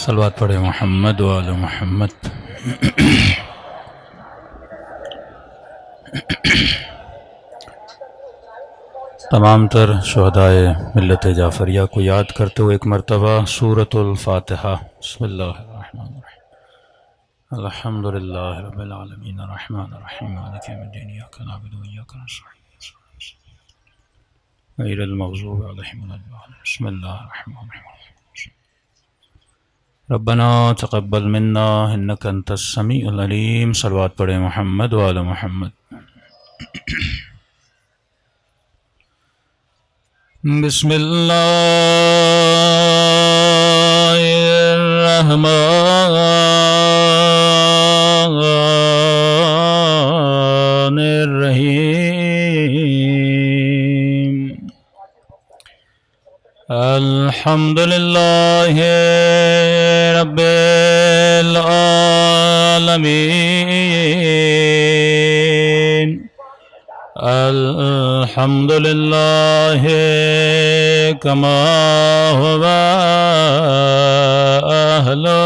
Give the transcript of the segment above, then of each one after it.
صلوات پڑھے محمد و آل محمد۔ تمام تر شہدائے ملت جعفریہ کو یاد کرتے ہوئے ایک مرتبہ سورۃ الفاتحہ۔ بسم اللہ الرحمن الرحیم، الحمد للہ رب العالمین الرحمن الرحیم مالک یوم الدین ایاک نعبد و ایاک نستعین غیر المغضوب علیہم ولا الضالین۔ بسم اللہ الرحمن الرحیم، ربنا تقبل منا انک انت السمیع العلیم۔ صلوات پڑھے محمد و آل محمد۔ بسم اللہ الرحمن الرحیم، الحمد للہ رب العالمین، الحمد للہ کما هو اہلہ،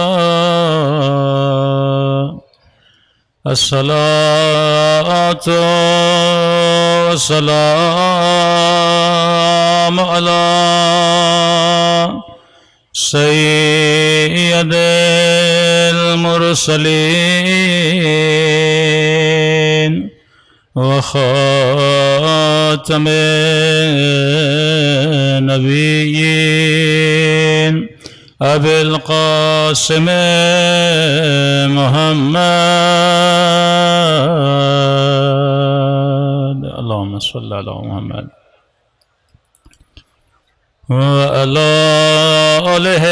الصلاۃ والسلام علی سید المرسلین وخاتم النبیین ابی القاسم محمد، اللہم صلی علی محمد وعلی آلہ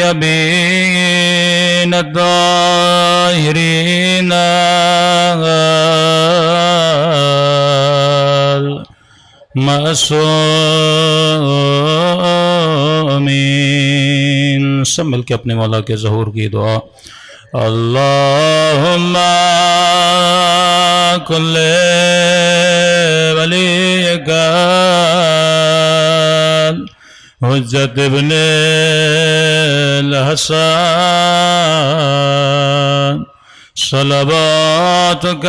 الطیبین الطاہرین المعصومین۔ سب مل کے اپنے مولا کے ظہور کی دعا۔ اللہم کل ولیک حجت ابن الحسن صلواتک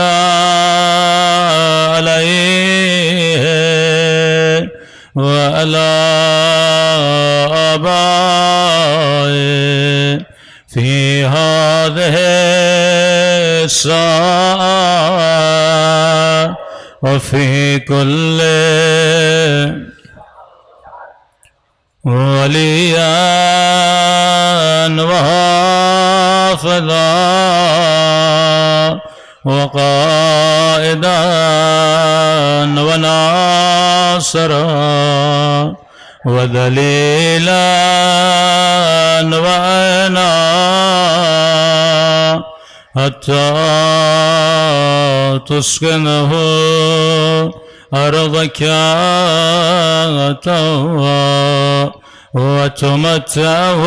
علیہ وعلی آبائہ فی ہذہ الساعة وفی کل ولیاً وحافظاً وقائداً وناصراً وذلیلاً وعینا حتی تسکنہ أرضك طوعا وتمتعه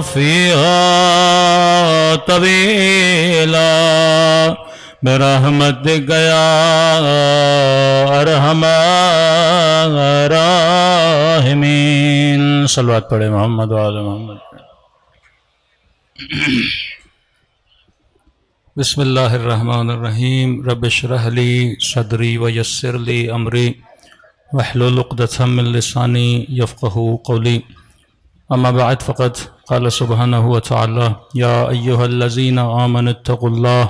فيها طويلا برحمتك يا أرحم الراحمين۔ صلوات پڑھے محمد و آل محمد۔ بسم اللہ الرحمن الرحیم، رب اشرح لی صدری ویسر لی امری واحلل عقدۃ من لسانی یفقہوا قولی، اما بعد فقد قال سبحانہ وتعالی یا ایہا الذین آمنوا اتقوا اللہ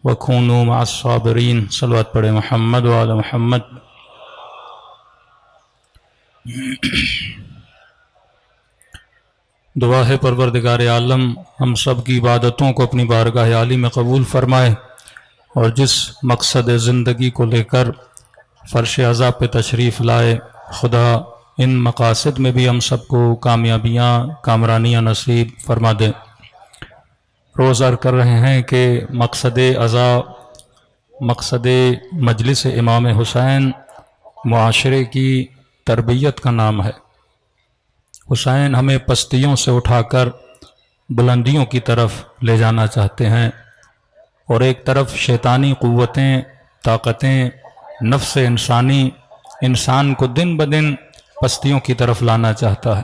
وکونوا مع الصابرین۔ صلوات پڑھے محمد و آل محمد۔ دعا ہے پروردگار عالم ہم سب کی عبادتوں کو اپنی بارگاہ عالی میں قبول فرمائے، اور جس مقصد زندگی کو لے کر فرش عذاب پہ تشریف لائے، خدا ان مقاصد میں بھی ہم سب کو کامیابیاں کامرانیاں نصیب فرما دے۔ روز عرض کر رہے ہیں کہ مقصد عزا، مقصد مجلس امام حسین معاشرے کی تربیت کا نام ہے۔ حسین ہمیں پستیوں سے اٹھا کر بلندیوں کی طرف لے جانا چاہتے ہیں، اور ایک طرف شیطانی قوتیں، طاقتیں، نفس انسانی انسان کو دن بدن پستیوں کی طرف لانا چاہتا ہے۔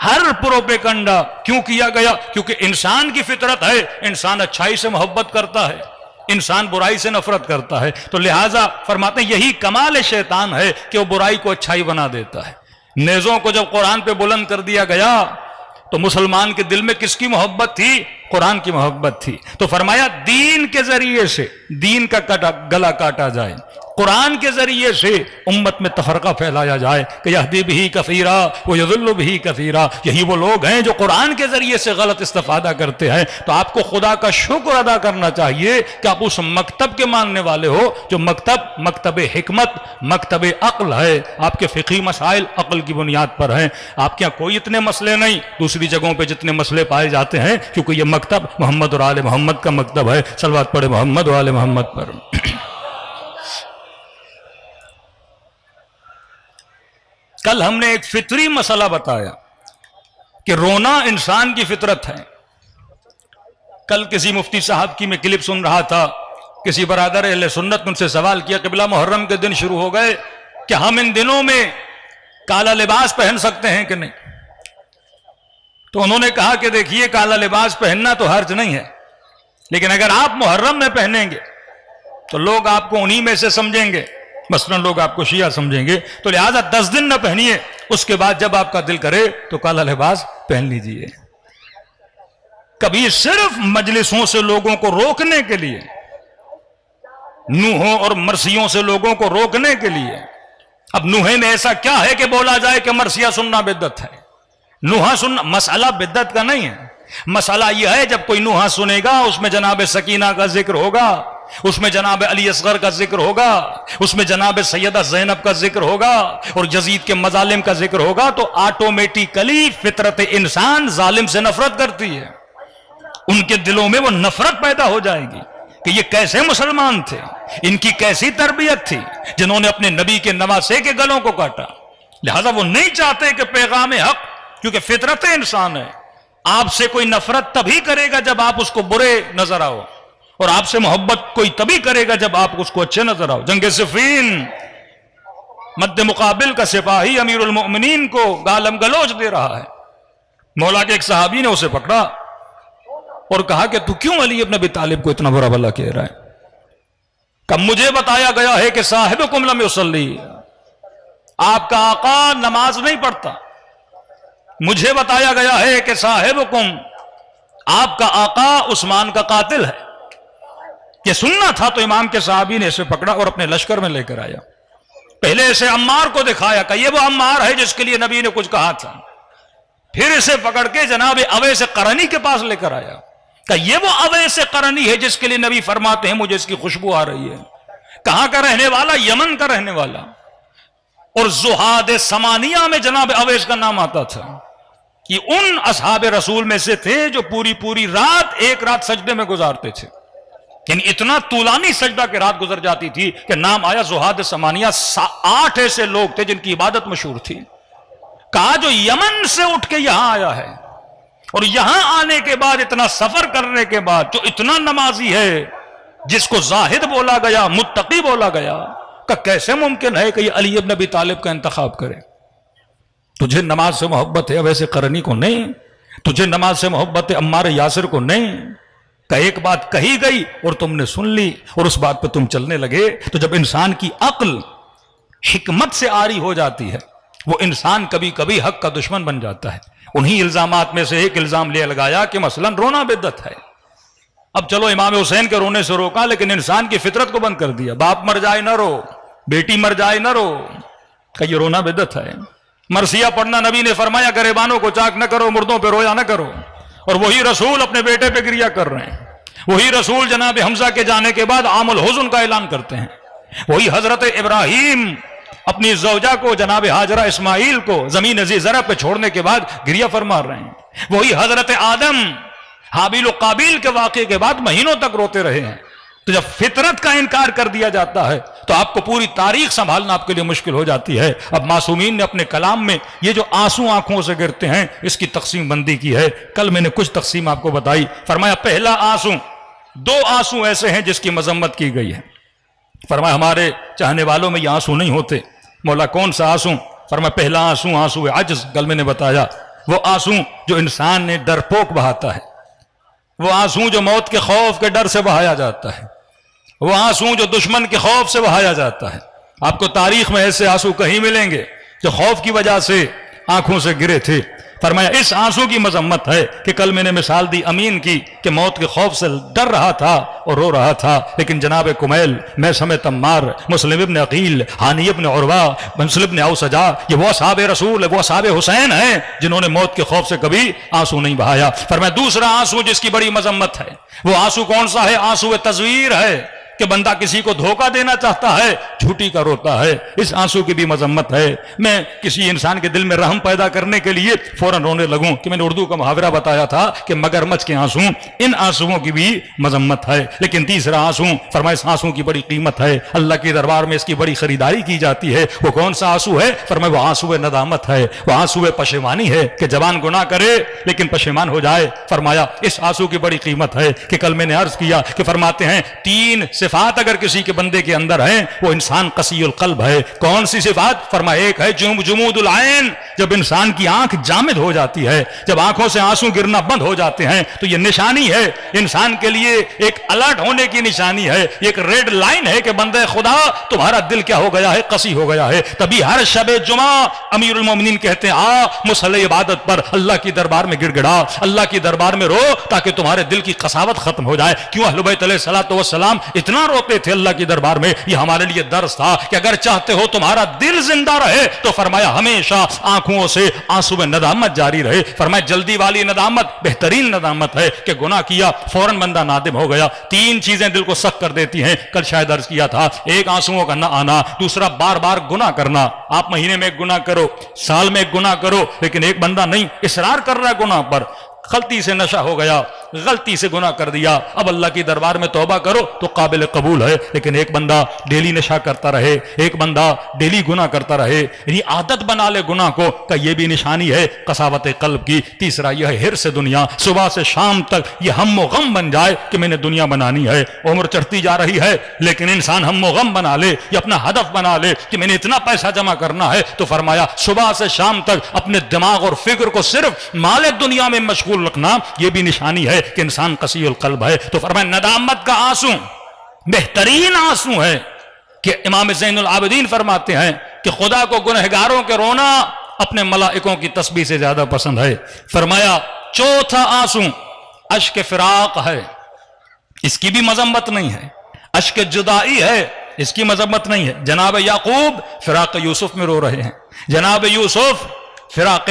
ہر پروپیگنڈا کیوں کیا گیا؟ کیونکہ انسان کی فطرت ہے، انسان اچھائی سے محبت کرتا ہے، انسان برائی سے نفرت کرتا ہے، تو لہٰذا فرماتے ہیں یہی کمال شیطان ہے کہ وہ برائی کو اچھائی بنا دیتا ہے۔ نیزوں کو جب قرآن پہ بلند کر دیا گیا تو مسلمان کے دل میں کس کی محبت تھی؟ قرآن کی محبت تھی۔ تو فرمایا دین کے ذریعے سے دین کا گلا کاٹا جائے، قرآن کے ذریعے سے امت میں تفرقہ پھیلایا جائے کہ یہدی بہ کثیرا ویضل بہ کثیرا۔ یہی وہ لوگ ہیں جو قرآن کے ذریعے سے غلط استفادہ کرتے ہیں۔ تو آپ کو خدا کا شکر ادا کرنا چاہیے کہ آپ اس مکتب کے ماننے والے ہو جو مکتب حکمت، مکتب عقل ہے۔ آپ کے فقہی مسائل عقل کی بنیاد پر ہیں۔ آپ کے یہاں کوئی اتنے مسئلے نہیں دوسری جگہوں پہ جتنے مسئلے پائے جاتے ہیں، کیونکہ یہ مکتب محمد اور آل محمد کا مکتب ہے۔ صلوات پڑھے محمد و آل محمد پر۔ کل ہم نے ایک فطری مسئلہ بتایا کہ رونا انسان کی فطرت ہے۔ کل کسی مفتی صاحب کی میں کلپ سن رہا تھا، کسی برادر اہل سنت نے ان سے سوال کیا قبلہ محرم کے دن شروع ہو گئے، کہ ہم ان دنوں میں کالا لباس پہن سکتے ہیں کہ نہیں؟ تو انہوں نے کہا کہ دیکھیے کالا لباس پہننا تو حرج نہیں ہے، لیکن اگر آپ محرم میں پہنیں گے تو لوگ آپ کو انہی میں سے سمجھیں گے، مثلا لوگ آپ کو شیعہ سمجھیں گے، تو لہٰذا 10 دن نہ پہنیے، اس کے بعد جب آپ کا دل کرے تو کالا لباس پہن لیجئے۔ کبھی صرف مجلسوں سے لوگوں کو روکنے کے لیے، نوحوں اور مرثیوں سے لوگوں کو روکنے کے لیے، اب نوحے میں ایسا کیا ہے کہ بولا جائے کہ مرثیہ سننا بدعت ہے؟ نوحہ سننا مسئلہ بدعت کا نہیں ہے، مسئلہ یہ ہے جب کوئی نوحہ سنے گا اس میں جناب سکینہ کا ذکر ہوگا، اس میں جناب علی اصغر کا ذکر ہوگا، اس میں جناب سیدہ زینب کا ذکر ہوگا اور یزید کے مظالم کا ذکر ہوگا، تو آٹومیٹیکلی فطرت انسان ظالم سے نفرت کرتی ہے، ان کے دلوں میں وہ نفرت پیدا ہو جائے گی کہ یہ کیسے مسلمان تھے، ان کی کیسی تربیت تھی جنہوں نے اپنے نبی کے نواسے کے گلوں کو کاٹا۔ لہذا وہ نہیں چاہتے کہ پیغام حق، کیونکہ فطرت انسان ہے، آپ سے کوئی نفرت تبھی کرے گا جب آپ اس کو برے نظر آؤ، اور آپ سے محبت کوئی تبھی کرے گا جب آپ اس کو اچھے نظر آؤ۔ جنگ صفین مد مقابل کا سپاہی امیر المؤمنین کو گالم گلوچ دے رہا ہے، مولا کے ایک صحابی نے اسے پکڑا اور کہا کہ تو کیوں علی ابن ابی طالب کو اتنا برا بھلا کہہ رہا ہے؟ کہ مجھے بتایا گیا ہے کہ صاحبکم لم یصلی، آپ کا آقا نماز نہیں پڑھتا، مجھے بتایا گیا ہے کہ صاحبکم، آپ کا آقا عثمان کا قاتل ہے۔ یہ سننا تھا تو امام کے صحابی نے اسے پکڑا اور اپنے لشکر میں لے کر آیا، پہلے اسے عمار کو دکھایا کہ یہ وہ عمار ہے جس کے لیے نبی نے کچھ کہا تھا، پھر اسے پکڑ کے جناب اویس قرنی کے پاس لے کر آیا کہ یہ وہ اویس قرنی ہے جس کے لیے نبی فرماتے ہیں مجھے اس کی خوشبو آ رہی ہے۔ کہاں کا رہنے والا؟ یمن کا رہنے والا، اور زہاد سمانیہ میں جناب اویس کا نام آتا تھا۔ یہ ان اصحاب رسول میں سے تھے جو پوری رات ایک رات سجدے میں گزارتے تھے، یعنی اتنا طولانی سجدہ کہ رات گزر جاتی تھی کہ نام آیا زہاد سمانیہ۔ 8 ایسے لوگ تھے جن کی عبادت مشہور تھی۔ کہا جو یمن سے اٹھ کے یہاں آیا ہے اور یہاں آنے کے بعد اتنا سفر کرنے کے بعد جو اتنا نمازی ہے، جس کو زاہد بولا گیا، متقی بولا گیا، کہ کیسے ممکن ہے کہ یہ علی ابن ابی طالب کا انتخاب کرے؟ تجھے نماز سے محبت ہے ویسے قرنی کو نہیں، تجھے نماز سے محبت ہے عمار یاسر کو نہیں، کہ ایک بات کہی گئی اور تم نے سن لی اور اس بات پہ تم چلنے لگے۔ تو جب انسان کی عقل حکمت سے عاری ہو جاتی ہے، وہ انسان کبھی کبھی حق کا دشمن بن جاتا ہے۔ انہی الزامات میں سے ایک الزام لے لگایا کہ مثلا رونا بدعت ہے۔ اب چلو امام حسین کے رونے سے روکا، لیکن انسان کی فطرت کو بند کر دیا، باپ مر جائے نہ رو، بیٹی مر جائے نہ رو، کہ یہ رونا بدعت ہے۔ مرثیہ پڑھنا نبی نے فرمایا گریبانوں کو چاک نہ کرو، مردوں پہ رویا نہ کرو، اور وہی رسول اپنے بیٹے پہ گریا کر رہے ہیں، وہی رسول جناب حمزہ کے جانے کے بعد عام الحزن کا اعلان کرتے ہیں، وہی حضرت ابراہیم اپنی زوجہ کو جناب ہاجرہ اسماعیل کو زمین ذی زرع پہ چھوڑنے کے بعد گریہ فرما رہے ہیں، وہی حضرت آدم حابیل و قابیل کے واقعے کے بعد مہینوں تک روتے رہے ہیں۔ تو جب فطرت کا انکار کر دیا جاتا ہے تو آپ کو پوری تاریخ سنبھالنا آپ کے لیے مشکل ہو جاتی ہے۔ اب معصومین نے اپنے کلام میں یہ جو آنسو آنکھوں سے گرتے ہیں اس کی تقسیم بندی کی ہے۔ کل میں نے کچھ تقسیم آپ کو بتائی۔ فرمایا پہلا آنسو، 2 آنسو ایسے ہیں جس کی مذمت کی گئی ہے۔ فرمایا ہمارے چاہنے والوں میں یہ آنسو نہیں ہوتے۔ مولا کون سا آنسو؟ فرمایا پہلا آنسو آنسو عجز، کل میں نے بتایا وہ آنسو جو انسان نے ڈرپوک بہاتا ہے، وہ آنسو جو موت کے خوف کے ڈر سے بہایا جاتا ہے، وہ آنسو جو دشمن کے خوف سے بہایا جاتا ہے۔ آپ کو تاریخ میں ایسے آنسو کہیں ملیں گے جو خوف کی وجہ سے آنکھوں سے گرے تھے۔ فرمایا اس آنسو کی مذمت ہے کہ کل میں نے مثال دی امین کی کہ موت کے خوف سے ڈر رہا تھا اور رو رہا تھا، لیکن جناب کمیل، میثم تمار، مسلم ابن عقیل، ہانی ابن عروہ، منصور ابن اوسجا، یہ وہ اصحاب رسول، وہ اصحاب حسین ہیں جنہوں نے موت کے خوف سے کبھی آنسو نہیں بہایا۔ فرمایا دوسرا آنسو جس کی بڑی مذمت ہے، وہ آنسو کون سا ہے؟ آنسو تزویر ہے کہ بندہ کسی کو دھوکہ دینا چاہتا ہے، جھوٹی کا روتا ہے، اس آنسو کی بھی مذمت ہے۔ میں کسی انسان کے دل میں رحم پیدا کرنے کے لیے فوراً رونے لگوں کہ میں نے اردو کا محاورہ بتایا تھا کہ مگرمچھ کے آنسو، ان آنسوؤں کی بھی مذمت ہے۔ لیکن تیسرا آنسو، فرمایا اس آنسو کی بڑی قیمت ہے، اللہ کے دربار میں اس کی بڑی خریداری کی جاتی ہے۔ وہ کون سا آنسو ہے؟ فرمایا وہ آنسو ندامت ہے، وہ آنسو پشیمانی ہے کہ جوان گناہ کرے لیکن پشیمان ہو جائے۔ فرمایا اس آنسو کی بڑی قیمت ہے کہ کل میں نے عرض کیا کہ فرماتے ہیں تین صفات اگر کسی کے بندے کے اندر ہیں وہ انسان قسی القلب ہے۔ کون سی صفات؟ فرمایا ایک ہے جمود العین، جب انسان کی آنکھ جامد ہو جاتی ہے، جب آنکھوں سے آنسو گرنا بند ہو جاتے ہیں تو یہ نشانی ہے انسان کے لیے، ایک الرٹ ہونے کی نشانی ہے، ایک ریڈ لائن ہے کہ بندے خدا تمہارا دل کیا ہو گیا ہے؟ قسی ہو گیا ہے۔ تبھی ہر شب جمعہ امیر المومنین کہتے ہیں آ مصلی عبادت پر اللہ کی دربار میں گڑ گڑا، اللہ کی دربار میں رو تاکہ تمہارے دل کی قساوت ختم ہو جائے۔ کیوں اہل بیت علیہ الصلوۃ والسلام اتنا روتے تھے اللہ کی دربار میں؟ یہ ہمارے لیے درس تھا کہ اگر چاہتے ہو تمہارا دل زندہ رہے تو فرمایا ہمیشہ آنکھوں سے آنسو میں ندامت جاری رہے۔ فرمایا جلدی والی ندامت بہترین ندامت ہے کہ گناہ کیا فوراً بندہ نادم ہو گیا۔ تین چیزیں دل کو سخت کر دیتی ہیں، کل شاید عرض کیا تھا، ایک آنسوؤں کا نہ آنا، دوسرا بار بار گناہ کرنا۔ آپ مہینے میں ایک گناہ کرو، سال میں ایک گناہ کرو، لیکن ایک بندہ نہیں اصرار کر رہا ہے گناہ پر، غلطی سے نشہ ہو گیا، غلطی سے گناہ کر دیا، اب اللہ کی دربار میں توبہ کرو تو قابل قبول ہے، لیکن ایک بندہ ڈیلی نشہ کرتا رہے، ایک بندہ ڈیلی گناہ کرتا رہے، یعنی عادت بنا لے گناہ کو، کہ یہ بھی نشانی ہے قساوت قلب کی۔ تیسرا یہ ہے حرص دنیا، صبح سے شام تک یہ ہم و غم بن جائے کہ میں نے دنیا بنانی ہے۔ عمر چڑھتی جا رہی ہے لیکن انسان ہم و غم بنا لے، یہ اپنا ہدف بنا لے کہ میں نے اتنا پیسہ جمع کرنا ہے، تو فرمایا صبح سے شام تک اپنے دماغ اور فکر کو صرف مال دنیا میں مشغول رکھنا، یہ بھی نشانی ہے کہ انسان قسی القلب ہے۔ تو فرمایا ندامت کا آنسو بہترین آنسو ہے کہ امام زین العابدین فرماتے ہیں کہ خدا کو گنہگاروں کے رونا اپنے ملائکوں کی تسبیح سے زیادہ پسند ہے۔ فرمایا چوتھا آنسو اشک فراق ہے، اس کی بھی مذمت نہیں ہے، اشک جدائی ہے، اس کی مذمت نہیں ہے۔ جناب یعقوب فراق یوسف میں رو رہے ہیں، جناب یوسف فراق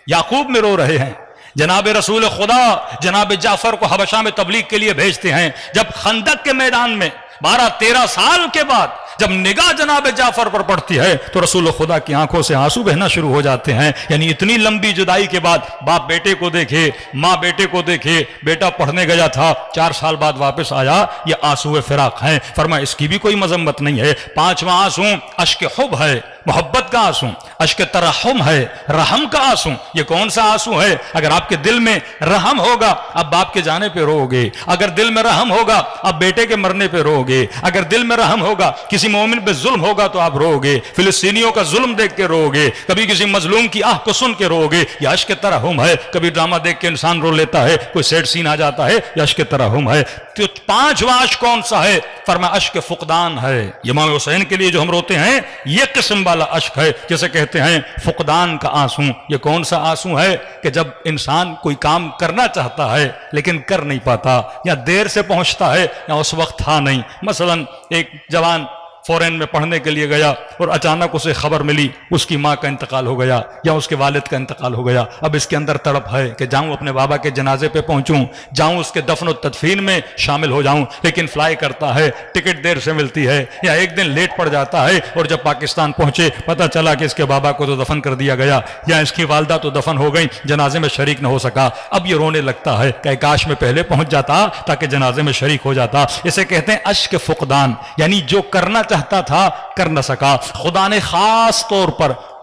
یعقوب میں رو رہے ہیں، جناب رسول خدا جناب جعفر کو حبشہ میں تبلیغ کے لیے بھیجتے ہیں، جب خندق کے میدان میں 12-13 سال کے بعد جب نگاہ جناب جعفر پر پڑتی ہے تو رسول خدا کی آنکھوں سے آنسو بہنا شروع ہو جاتے ہیں۔ یعنی اتنی لمبی جدائی کے بعد باپ بیٹے کو دیکھے، ماں بیٹے کو دیکھے، بیٹا پڑھنے گیا تھا 4 سال بعد واپس آیا، یہ آنسو فراق ہیں۔ فرمایا اس کی بھی کوئی مذمت نہیں ہے۔ پانچواں آنسو اشک حب ہے، محبت کا آنسو، اشک ترحم ہے، رحم کا آنسو۔ یہ کون سا آنسو ہے؟ اگر آپ کے دل میں رحم ہوگا اب باپ کے جانے پہ رو گے، اگر دل میں رحم ہوگا اب بیٹے کے مرنے پہ رو گے، اگر دل میں رحم ہوگا کسی مومن پہ ظلم ہوگا تو آپ رو گے، فلسطینیوں کا ظلم دیکھ کے رو گے، کبھی کسی مظلوم کی آہ کو سن کے رو گے، یہ اشک ترحم ہے۔ کبھی ڈرامہ دیکھ کے انسان رو لیتا ہے، کوئی سیڈ سین آ جاتا ہے، یہ اشک ترحم ہے۔ تو پانچواں اشک کون سا ہے؟ فرمایا اشک فقدان ہے۔ امام حسین کے لیے جو ہم روتے ہیں یہ قسم والا اشک ہے، جسے کہتے ہیں فقدان کا آنسو۔ یہ کون سا آنسو ہے؟ کہ جب انسان کوئی کام کرنا چاہتا ہے لیکن کر نہیں پاتا، یا دیر سے پہنچتا ہے یا اس وقت تھا نہیں۔ مثلا ایک جوان فورین میں پڑھنے کے لیے گیا اور اچانک اسے خبر ملی اس کی ماں کا انتقال ہو گیا یا اس کے والد کا انتقال ہو گیا۔ اب اس کے اندر تڑپ ہے کہ جاؤں اپنے بابا کے جنازے پہ پہنچوں، جاؤں اس کے دفن و تدفین میں شامل ہو جاؤں، لیکن فلائی کرتا ہے، ٹکٹ دیر سے ملتی ہے یا ایک دن لیٹ پڑ جاتا ہے، اور جب پاکستان پہنچے پتہ چلا کہ اس کے بابا کو تو دفن کر دیا گیا یا اس کی والدہ تو دفن ہو گئی، جنازے میں شریک نہ ہو سکا۔ اب یہ رونے لگتا ہے کہ کاش میں پہلے پہنچ جاتا تاکہ جنازے میں شریک ہو جاتا۔ اسے کہتے ہیں اشک فقدان، یعنی جو کرنا چاہتا تھا کر نہ سکا۔ خدا نے خاص طور پر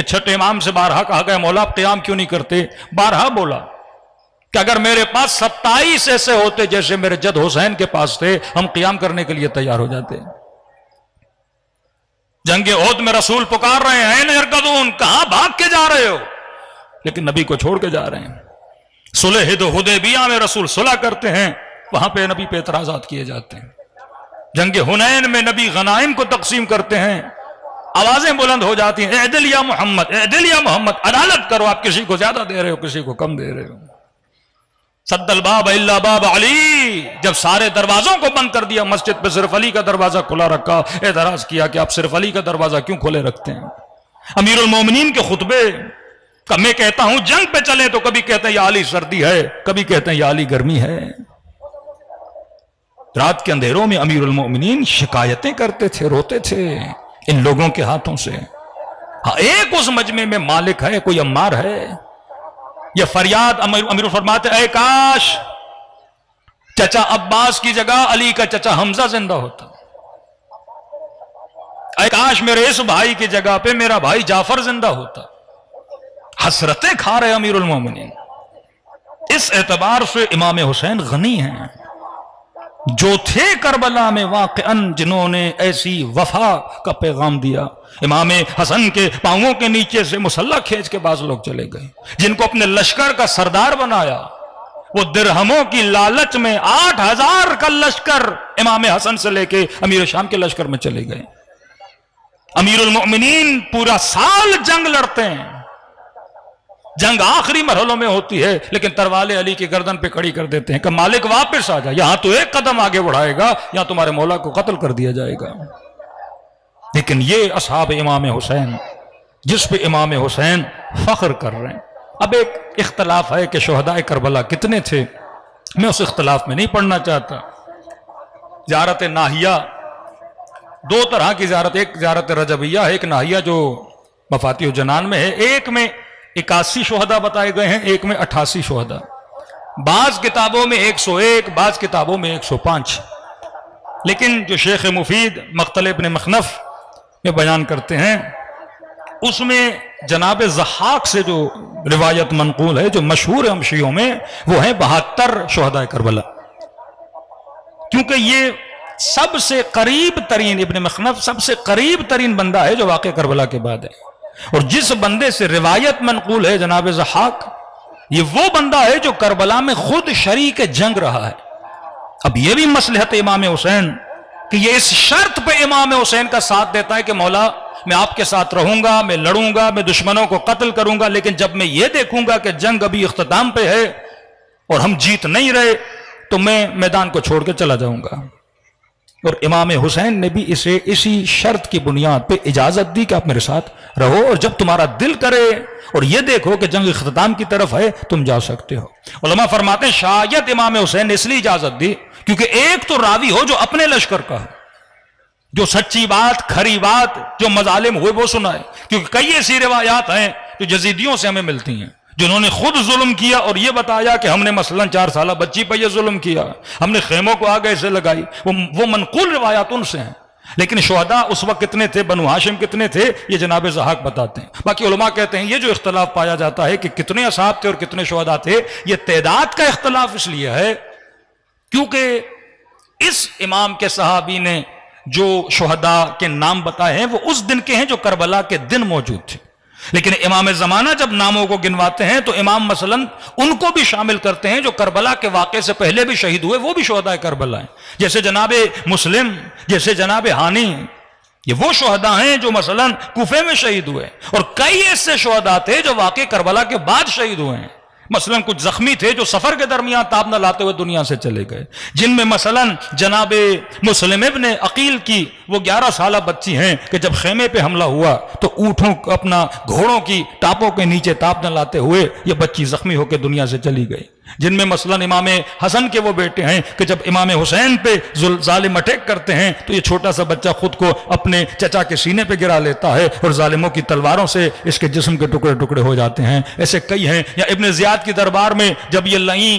کہ چھٹے امام سے بارہا کہا گیا مولا آپ قیام کیوں نہیں کرتے؟ بارہا بولا کہ اگر میرے پاس 27 ایسے ہوتے جیسے میرے جد حسین کے پاس تھے ہم قیام کرنے کے لیے تیار ہو جاتے۔ جنگ احد میں رسول پکار رہے ہیں نرگدون، کہاں بھاگ کے جا رہے ہو؟ لیکن نبی کو چھوڑ کے جا رہے ہیں۔ صلح حدیبیہ میں رسول صلح کرتے ہیں، وہاں پہ نبی پہ اعتراضات کیے جاتے ہیں۔ جنگ حنین میں نبی غنائم کو تقسیم کرتے ہیں، آوازیں بلند ہو جاتی ہیں اعدل یا محمد، اعدل یا محمد، عدالت کرو، آپ کسی کو زیادہ دے رہے ہو کسی کو کم دے رہے ہو۔ سد الباب الا باب علی، جب سارے دروازوں کو بند کر دیا مسجد پہ صرف علی کا دروازہ کھلا رکھا، اعتراض کیا کہ آپ صرف علی کا دروازہ کیوں کھولے رکھتے ہیں؟ امیر المومنین کے خطبے کہ میں کہتا ہوں جنگ پہ چلیں تو کبھی کہتے ہیں یا علی سردی ہے، کبھی کہتے ہیں یا علی گرمی ہے۔ رات کے اندھیروں میں امیر المومنین شکایتیں کرتے تھے، روتے تھے ان لوگوں کے ہاتھوں سے۔ ہاں ایک اس مجمع میں مالک ہے، کوئی عمار ہے، یہ فریاد امیر فرماتے اے کاش چچا عباس کی جگہ علی کا چچا حمزہ زندہ ہوتا، اے کاش میرے اس بھائی کی جگہ پہ میرا بھائی جعفر زندہ ہوتا۔ حسرتیں کھا رہے امیر المومنین۔ اس اعتبار سے امام حسین غنی ہیں، جو تھے کربلا میں واقعاً جنہوں نے ایسی وفا کا پیغام دیا۔ امام حسن کے پاؤں کے نیچے سے مسلح کھینچ کے بعض لوگ چلے گئے، جن کو اپنے لشکر کا سردار بنایا، وہ درہموں کی لالچ میں 8000 کا لشکر امام حسن سے لے کے امیر شام کے لشکر میں چلے گئے۔ امیر المؤمنین پورا سال جنگ لڑتے ہیں، جنگ آخری مرحلوں میں ہوتی ہے، لیکن تروال علی کی گردن پہ کھڑی کر دیتے ہیں کہ مالک واپس آ جائے، یہاں تو ایک قدم آگے بڑھائے گا یا تمہارے مولا کو قتل کر دیا جائے گا۔ لیکن یہ اصحاب امام حسین جس پہ امام حسین فخر کر رہے ہیں۔ اب ایک اختلاف ہے کہ شہداء کربلا کتنے تھے، میں اس اختلاف میں نہیں پڑھنا چاہتا۔ زیارت ناحیہ دو طرح کی زیارت، ایک زیارت رجبیہ ہے، ایک ناحیہ جو مفاتیح الجنان میں ہے، ایک میں 81 شہداء بتائے گئے ہیں، ایک میں 88 شہداء، بعض کتابوں میں 101، بعض کتابوں میں 105، لیکن جو شیخ مفید مقتل ابن مخنف میں بیان کرتے ہیں اس میں جناب ضحاک سے جو روایت منقول ہے جو مشہور ہے ہم شیعوں میں، وہ ہے 72 شہداء کربلا، کیونکہ یہ سب سے قریب ترین، ابن مخنف سب سے قریب ترین بندہ ہے جو واقع کربلا کے بعد ہے، اور جس بندے سے روایت منقول ہے جناب ضحاک، یہ وہ بندہ ہے جو کربلا میں خود شریک جنگ رہا ہے۔ اب یہ بھی مصلحت امام حسین کہ یہ اس شرط پہ امام حسین کا ساتھ دیتا ہے کہ مولا میں آپ کے ساتھ رہوں گا، میں لڑوں گا، میں دشمنوں کو قتل کروں گا، لیکن جب میں یہ دیکھوں گا کہ جنگ ابھی اختتام پہ ہے اور ہم جیت نہیں رہے تو میں میدان کو چھوڑ کے چلا جاؤں گا۔ اور امام حسین نے بھی اسے اسی شرط کی بنیاد پہ اجازت دی کہ آپ میرے ساتھ رہو، اور جب تمہارا دل کرے اور یہ دیکھو کہ جنگ اختتام کی طرف ہے تم جا سکتے ہو۔ علماء فرماتے ہیں شاید امام حسین نے اس لیے اجازت دی کیونکہ ایک تو راوی ہو جو اپنے لشکر کا ہو، جو سچی بات کھری بات جو مظالم ہوئے وہ سنائے، کیونکہ کئی ایسی روایات ہیں جو یزیدیوں سے ہمیں ملتی ہیں جنہوں نے خود ظلم کیا اور یہ بتایا کہ ہم نے مثلا 4 سالہ بچی پہ یہ ظلم کیا، ہم نے خیموں کو آگ ایسے لگائی، وہ منقول روایات ان سے ہیں۔ لیکن شہداء اس وقت کتنے تھے، بنو ہاشم کتنے تھے، یہ جناب ضحاک بتاتے ہیں۔ باقی علماء کہتے ہیں یہ جو اختلاف پایا جاتا ہے کہ کتنے اصحاب تھے اور کتنے شہداء تھے، یہ تعداد کا اختلاف اس لیے ہے کیونکہ اس امام کے صحابی نے جو شہداء کے نام بتائے ہیں وہ اس دن کے ہیں جو کربلا کے دن موجود تھے، لیکن امام زمانہ جب ناموں کو گنواتے ہیں تو امام مثلا ان کو بھی شامل کرتے ہیں جو کربلا کے واقعے سے پہلے بھی شہید ہوئے، وہ بھی شہداء کربلا ہیں، جیسے جناب مسلم، جیسے جناب ہانی، یہ وہ شہداء ہیں جو مثلا کوفے میں شہید ہوئے، اور کئی ایسے شہداء تھے جو واقع کربلا کے بعد شہید ہوئے ہیں۔ مثلا کچھ زخمی تھے جو سفر کے درمیان تاب نہ لاتے ہوئے دنیا سے چلے گئے، جن میں مثلا جناب مسلم ابن عقیل کی وہ 11 سالہ بچی ہیں کہ جب خیمے پہ حملہ ہوا تو اونٹوں اپنا گھوڑوں کی ٹاپوں کے نیچے تاب نہ لاتے ہوئے یہ بچی زخمی ہو کے دنیا سے چلی گئی، جن میں مثلا امام حسن کے وہ بیٹے ہیں کہ جب امام حسین پہ ظالم اٹیک کرتے ہیں تو یہ چھوٹا سا بچہ خود کو اپنے چچا کے سینے پہ گرا لیتا ہے اور ظالموں کی تلواروں سے اس کے جسم کے ٹکڑے ٹکڑے ہو جاتے ہیں۔ ایسے کئی ہیں۔ یا ابن زیاد کی دربار میں جب یہ لئیں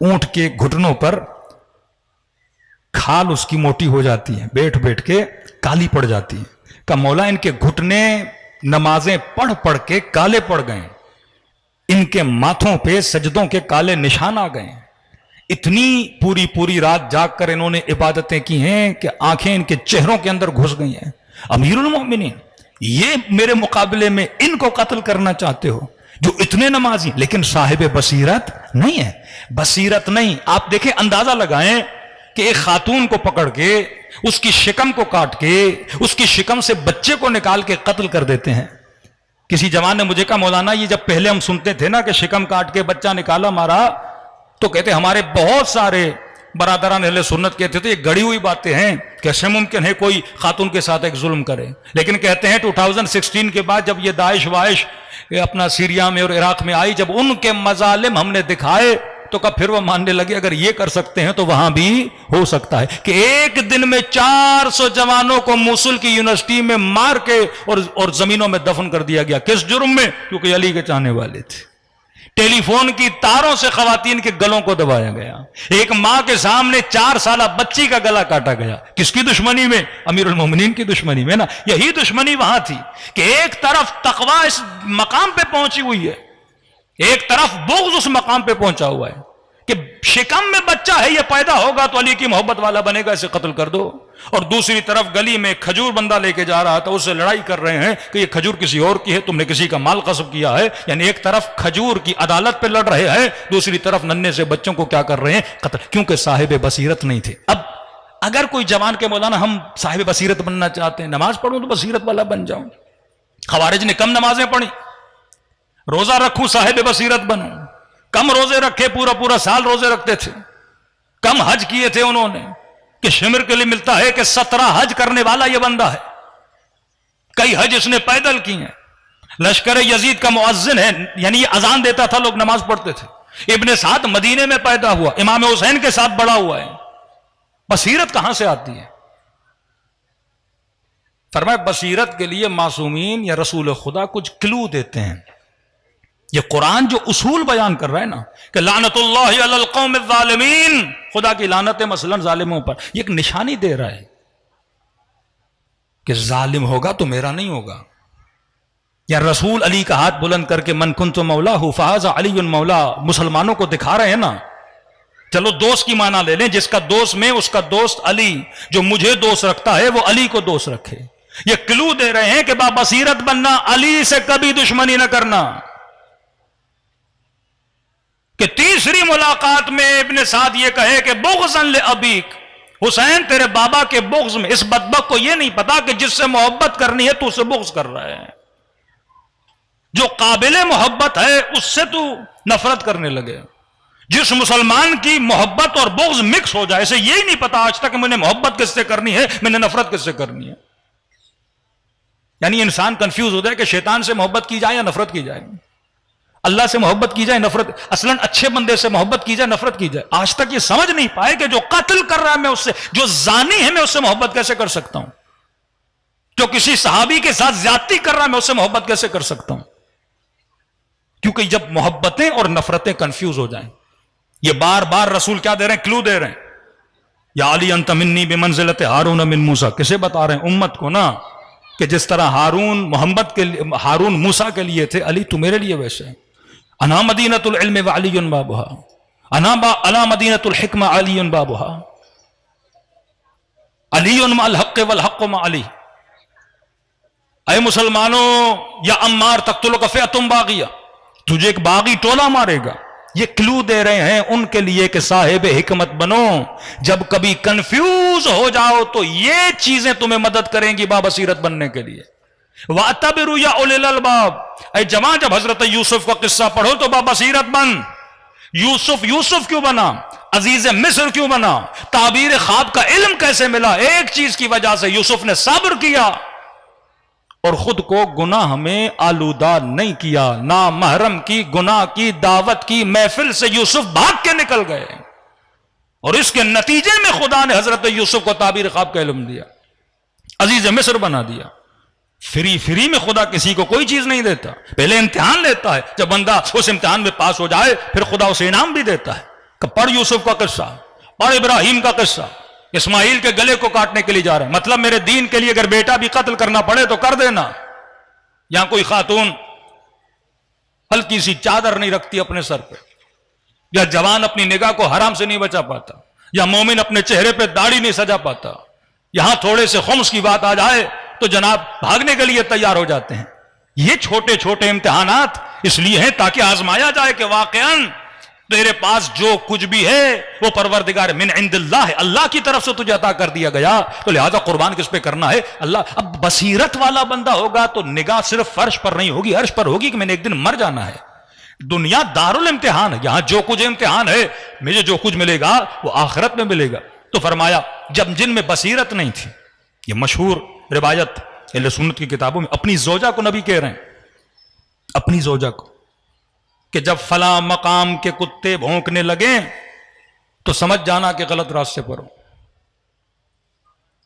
اونٹ کے گھٹنوں پر کھال اس کی موٹی ہو جاتی ہے، بیٹھ بیٹھ کے کالی پڑ جاتی ہے۔ کہ مولا ان کے گھٹنے نمازیں پڑھ پڑھ کے کالے پڑ گئے، ان کے ماتھوں پہ سجدوں کے کالے نشان آ گئے، اتنی پوری رات جاگ کر انہوں نے عبادتیں کی ہیں کہ آنکھیں ان کے چہروں کے اندر گھس گئی ہیں۔ امیر المومنین، یہ میرے مقابلے میں ان کو قتل کرنا چاہتے ہو جو اتنے نمازی لیکن صاحب بصیرت نہیں ہے؟ بصیرت نہیں، آپ دیکھیں، اندازہ لگائیں کہ ایک خاتون کو پکڑ کے اس کی شکم کو کاٹ کے اس کی شکم سے بچے کو نکال کے قتل کر دیتے ہیں۔ کسی جوان نے مجھے کہا مولانا یہ جب پہلے ہم سنتے تھے نا کہ شکم کاٹ کے بچہ نکالا مارا، تو کہتے ہمارے بہت سارے برادران اہل سنت کہتے تھے یہ گڑی ہوئی باتیں ہیں، کیسے ممکن ہے کوئی خاتون کے ساتھ ایک ظلم کرے؟ لیکن کہتے ہیں 2016 کے بعد جب یہ داعش وائش اپنا سیریا میں اور عراق میں آئی، جب ان کے مظالم ہم نے دکھائے تو کب پھر وہ ماننے لگے اگر یہ کر سکتے ہیں تو وہاں بھی ہو سکتا ہے۔ کہ ایک دن میں 400 جوانوں کو موصل کی یونیورسٹی میں مار کے اور زمینوں میں دفن کر دیا گیا، کس جرم میں؟ کیونکہ علی کے چاہنے والے تھے۔ ٹیلی فون کی تاروں سے خواتین کے گلوں کو دبایا گیا، ایک ماں کے سامنے 4 سالہ بچی کا گلا کاٹا گیا۔ کس کی دشمنی میں؟ امیر المومنین کی دشمنی میں نا۔ یہی دشمنی وہاں تھی کہ ایک طرف تقوی اس مقام پہ پہنچی ہوئی ہے، ایک طرف بغض اس مقام پہ پہنچا ہوا ہے کہ شکم میں بچہ ہے یہ پیدا ہوگا تو علی کی محبت والا بنے گا، اسے قتل کر دو۔ اور دوسری طرف گلی میں کھجور بندہ لے کے جا رہا تھا، اس سے لڑائی کر رہے ہیں کہ یہ کھجور کسی اور کی ہے، تم نے کسی کا مال غصب کیا ہے۔ یعنی ایک طرف کھجور کی عدالت پہ لڑ رہے ہیں، دوسری طرف ننھے سے بچوں کو کیا کر رہے ہیں؟ قتل، کیونکہ صاحب بصیرت نہیں تھے۔ اب اگر کوئی جوان کے مولانا ہم صاحب بصیرت بننا چاہتے ہیں، نماز پڑھوں تو بصیرت والا بن جاؤں۔ خوارج نے کم نمازیں پڑھی، روزہ رکھوں صاحب بصیرت بنوں، کم روزے رکھے، پورا سال روزے رکھتے تھے، کم حج کیے تھے انہوں نے کہ شمر کے لیے ملتا ہے کہ 17 حج کرنے والا یہ بندہ ہے، کئی حج اس نے پیدل کی ہیں۔ لشکر یزید کا مؤذن ہے، یعنی یہ اذان دیتا تھا، لوگ نماز پڑھتے تھے۔ ابن سعد مدینے میں پیدا ہوا، امام حسین کے ساتھ بڑا ہوا ہے۔ بصیرت کہاں سے آتی ہے؟ فرمایا بصیرت کے لیے معصومین یا رسول خدا کچھ کلو دیتے ہیں۔ یہ قرآن جو اصول بیان کر رہا ہے نا کہ لعنت اللہ علی القوم الظالمین، خدا کی لعنت ہے مثلا ظالموں پر، یہ ایک نشانی دے رہا ہے کہ ظالم ہوگا تو میرا نہیں ہوگا۔ یا رسول علی کا ہاتھ بلند کر کے من کنت مولاہ فہذا علی مولا، مسلمانوں کو دکھا رہے ہیں نا۔ چلو دوست کی معنی لے لیں، جس کا دوست میں اس کا دوست علی، جو مجھے دوست رکھتا ہے وہ علی کو دوست رکھے۔ یہ کلو دے رہے ہیں کہ با بصیرت بننا، علی سے کبھی دشمنی نہ کرنا۔ کہ تیسری ملاقات میں ابن سعد یہ کہے کہ بغضاً لابیک، حسین تیرے بابا کے بغض میں، اس بدبخت کو یہ نہیں پتا کہ جس سے محبت کرنی ہے تو اسے بغض کر رہا ہے، جو قابل محبت ہے اس سے تو نفرت کرنے لگے۔ جس مسلمان کی محبت اور بغض مکس ہو جائے، اسے یہی نہیں پتا آج تک کہ میں نے محبت کس سے کرنی ہے، میں نے نفرت کس سے کرنی ہے۔ یعنی انسان کنفیوز ہو جائے کہ شیطان سے محبت کی جائے یا نفرت کی جائے، اللہ سے محبت کی جائے نفرت، اصلاً اچھے بندے سے محبت کی جائے نفرت کی جائے۔ آج تک یہ سمجھ نہیں پائے کہ جو قتل کر رہا ہے میں اس سے، جو زانی ہے میں اس سے محبت کیسے کر سکتا ہوں، جو کسی صحابی کے ساتھ زیادتی کر رہا ہے میں اس سے محبت کیسے کر سکتا ہوں۔ کیونکہ جب محبتیں اور نفرتیں کنفیوز ہو جائیں، یہ بار بار رسول کیا دے رہے ہیں؟ کلو دے رہے ہیں۔ یا علی انت منی بمنزلت ہارون من موسیٰ، کسے بتا رہے ہیں؟ امت کو نا، کہ جس طرح ہارون موسیٰ کے لیے تھے، علی تو میرے لیے ویسے ہے۔ انا مدینۃ العلم وعلی بابها، انا مدینۃ الحکمہ علی بابها، علی مع الحق والحق مع علی۔ اے مسلمانوں، یا عمار تقتلک فئۃ باغیہ، تجھے ایک باغی ٹولہ مارے گا۔ یہ کلو دے رہے ہیں ان کے لیے کہ صاحب حکمت بنو، جب کبھی کنفیوز ہو جاؤ تو یہ چیزیں تمہیں مدد کریں گی بابصیرت بننے کے لیے۔ وَاعْتَبِرُوا يَا أُولِي الْأَلْبَابِ، اے جوان جب حضرت یوسف کا قصہ پڑھو تو بابصیرت بن۔ یوسف کیوں بنا؟ عزیز مصر کیوں بنا؟ تعبیر خواب کا علم کیسے ملا؟ ایک چیز کی وجہ سے، یوسف نے صبر کیا اور خود کو گناہ میں آلودہ نہیں کیا۔ نامحرم کی، گناہ کی، دعوت کی محفل سے یوسف بھاگ کے نکل گئے، اور اس کے نتیجے میں خدا نے حضرت یوسف کو تعبیر خواب کا علم دیا، عزیز مصر بنا دیا۔ فری میں خدا کسی کو کوئی چیز نہیں دیتا، پہلے امتحان لیتا ہے، جب بندہ اس امتحان میں پاس ہو جائے پھر خدا اسے انعام بھی دیتا ہے۔ کہ پڑھ یوسف کا قصہ، پڑھ ابراہیم کا قصہ، اسماعیل کے گلے کو کاٹنے کے لیے جا رہے ہیں، مطلب میرے دین کے لیے اگر بیٹا بھی قتل کرنا پڑے تو کر دینا۔ یہاں کوئی خاتون ہلکی سی چادر نہیں رکھتی اپنے سر پہ، یا جوان اپنی نگاہ کو حرام سے نہیں بچا پاتا، یا مومن اپنے چہرے پہ داڑھی نہیں سجا پاتا۔ یہاں تھوڑے سے خمس کی بات آ جائے تو جناب بھاگنے کے لیے تیار ہو جاتے ہیں۔ یہ چھوٹے چھوٹے امتحانات اس لیے ہیں تاکہ آزمایا جائے کہ واقعاً تیرے پاس جو کچھ بھی ہے وہ پروردگار من عند اللہ ہے، اللہ کی طرف سے تجھے عطا کر دیا گیا، تو لہذا قربان کس پہ کرنا ہے؟ اللہ۔ اب بصیرت والا بندہ ہوگا تو نگاہ صرف فرش پر نہیں ہوگی، عرش پر ہوگی کہ میں نے ایک دن مر جانا ہے۔ دنیا دارالامتحان ہے، یہاں جو کچھ امتحان ہے، مجھے جو کچھ ملے گا وہ آخرت میں ملے گا۔ تو فرمایا جب جن میں بصیرت نہیں تھی، یہ مشہور روایت اہل سنت کی کتابوں میں، اپنی زوجہ کو نبی کہہ رہے ہیں، اپنی زوجہ کو، کہ جب فلاں مقام کے کتے بھونکنے لگیں تو سمجھ جانا کہ غلط راستے پر ہو۔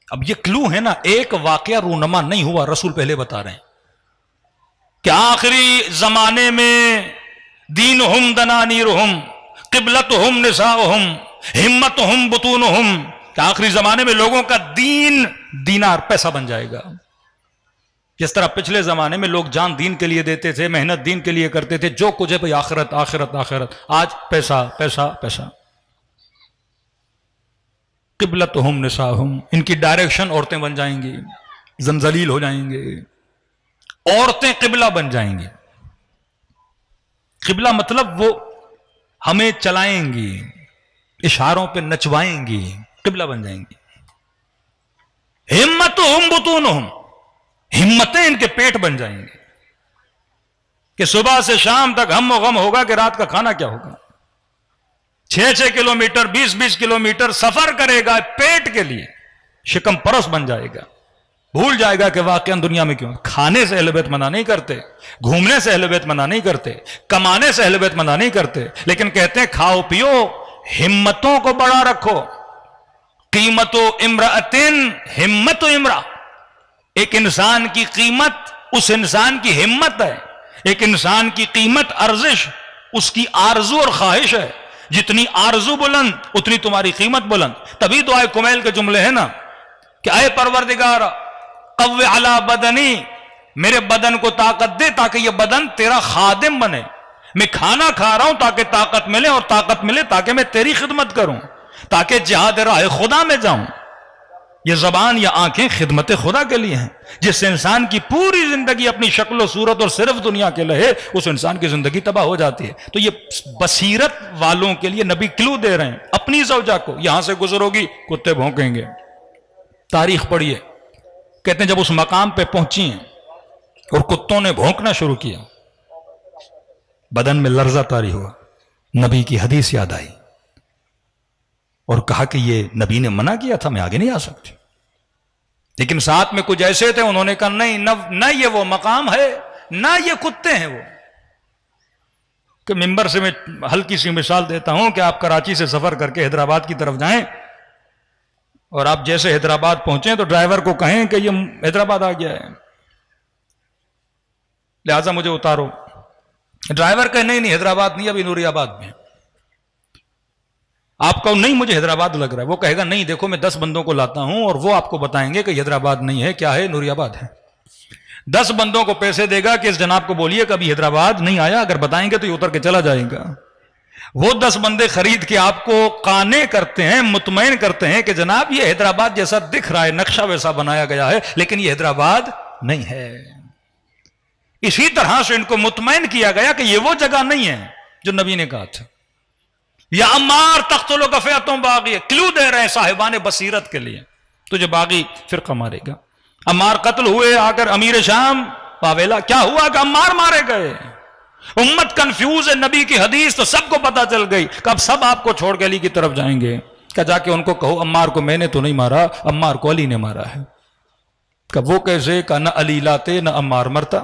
اب یہ کلو ہے نا، ایک واقعہ رونما نہیں ہوا، رسول پہلے بتا رہے ہیں کہ آخری زمانے میں دینہم دنانیرہم قبلتہم نساؤہم ہمتہم بطونہم، کہ آخری زمانے میں لوگوں کا دین دینار پیسہ بن جائے گا۔ جس طرح پچھلے زمانے میں لوگ جان دین کے لیے دیتے تھے، محنت دین کے لیے کرتے تھے، جو کچھ ہے بھائی آخرت آخرت آخرت، آج پیسہ پیسہ پیسہ۔ قبلتہم نساؤہم، ان کی ڈائریکشن عورتیں بن جائیں گی، زنزلیل ہو جائیں گے، عورتیں قبلہ بن جائیں گی۔ قبلہ مطلب وہ ہمیں چلائیں گی، اشاروں پہ نچوائیں گی، قبلہ بن جائیں گی۔ ہمتہم بطونہم، ہمتیں ان کے پیٹ بن جائیں گے کہ صبح سے شام تک ہم و غم ہوگا کہ رات کا کھانا کیا ہوگا۔ 6 کلومیٹر 20 کلومیٹر سفر کرے گا پیٹ کے لیے، شکم پرست بن جائے گا، بھول جائے گا کہ واقعاً دنیا میں کیوں۔ کھانے سے اہل بیت منع نہیں کرتے، گھومنے سے اہل بیت منع نہیں کرتے، کمانے سے اہل بیت منع نہیں کرتے، لیکن کہتے ہیں کھاؤ پیو، ہمتوں کو بڑا رکھو۔ قیمت و امرأتن ہمت و امرأ، ایک انسان کی قیمت اس انسان کی ہمت ہے، ایک انسان کی قیمت ارزش اس کی آرزو اور خواہش ہے۔ جتنی آرزو بلند اتنی تمہاری قیمت بلند۔ تبھی دعائے کمیل کے جملے ہیں نا کہ اے پروردگار قو علی بدنی، میرے بدن کو طاقت دے تاکہ یہ بدن تیرا خادم بنے۔ میں کھانا کھا رہا ہوں تاکہ طاقت ملے، اور طاقت ملے تاکہ میں تیری خدمت کروں، تاکہ جہاد راہ خدا میں جاؤں۔ یہ زبان یا آنکھیں خدمت خدا کے لیے ہیں۔ جس انسان کی پوری زندگی اپنی شکل و صورت اور صرف دنیا کے لیے ہے، اس انسان کی زندگی تباہ ہو جاتی ہے۔ تو یہ بصیرت والوں کے لیے نبی کلو دے رہے ہیں۔ اپنی زوجہ کو یہاں سے گزرو گی کتے بھونکیں گے۔ تاریخ پڑھیے، کہتے ہیں جب اس مقام پہ پہنچی ہیں اور کتوں نے بھونکنا شروع کیا، بدن میں لرزہ طاری ہوا، نبی کی حدیث یاد آئی اور کہا کہ یہ نبی نے منع کیا تھا، میں آگے نہیں آ سکتی۔ لیکن ساتھ میں کچھ ایسے تھے، انہوں نے کہا نہیں، نہ یہ وہ مقام ہے، نہ یہ کتے ہیں وہ۔ کہ ممبر سے میں ہلکی سی مثال دیتا ہوں کہ آپ کراچی سے سفر کر کے حیدرآباد کی طرف جائیں، اور آپ جیسے حیدرآباد پہنچیں تو ڈرائیور کو کہیں کہ یہ حیدرآباد آ گیا ہے، لہٰذا مجھے اتارو۔ ڈرائیور کہے نہیں حیدرآباد نہیں، ابھی نوری آباد میں۔ آپ کہو نہیں مجھے حیدرآباد لگ رہا ہے، وہ کہے گا نہیں دیکھو میں 10 بندوں کو لاتا ہوں اور وہ آپ کو بتائیں گے کہ حیدرآباد نہیں ہے، کیا ہے، نوری آباد ہے۔ 10 بندوں کو پیسے دے گا کہ اس جناب کو بولیے کہ ابھی حیدرآباد نہیں آیا، اگر بتائیں گے تو یہ اتر کے چلا جائے گا۔ وہ 10 بندے خرید کے آپ کو قانع کرتے ہیں، مطمئن کرتے ہیں کہ جناب یہ حیدرآباد جیسا دکھ رہا ہے، نقشہ ویسا بنایا گیا ہے، لیکن یہ حیدرآباد نہیں ہے۔ اسی طرح سے ان کو مطمئن کیا گیا کہ یہ وہ جگہ نہیں ہے جو نبی نے کہا تھا۔ یا عمار تقتلک فئۃ باغیہ، کلو دے رہے ہیں صاحبان بصیرت کے لیے، تجھے باغی فرقہ مارے گا۔ عمار قتل ہوئے، آ کر امیر شام پاویلا، کیا ہوا کہ عمار مارے گئے۔ امت کنفیوز ہے، نبی کی حدیث تو سب کو پتا چل گئی کہ اب سب آپ کو چھوڑ کے علی کی طرف جائیں گے۔ کہ جا کے ان کو کہو عمار کو میں نے تو نہیں مارا، عمار کو علی نے مارا ہے۔ کہ وہ کیسے؟ کہ نہ علی لاتے نہ عمار مرتا،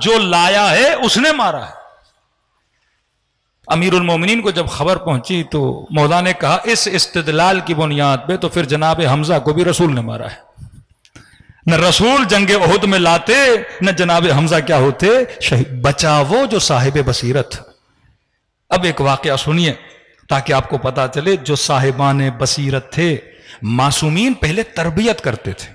جو لایا ہے اس نے مارا ہے۔ امیر المومنین کو جب خبر پہنچی تو مولا نے کہا اس استدلال کی بنیاد پہ تو پھر جناب حمزہ کو بھی رسول نے مارا ہے۔ نہ رسول جنگ احد میں لاتے، نہ جناب حمزہ کیا ہوتے شہید۔ بچا وہ جو صاحب بصیرت۔ اب ایک واقعہ سنیے تاکہ آپ کو پتا چلے جو صاحبان بصیرت تھے معصومین پہلے تربیت کرتے تھے.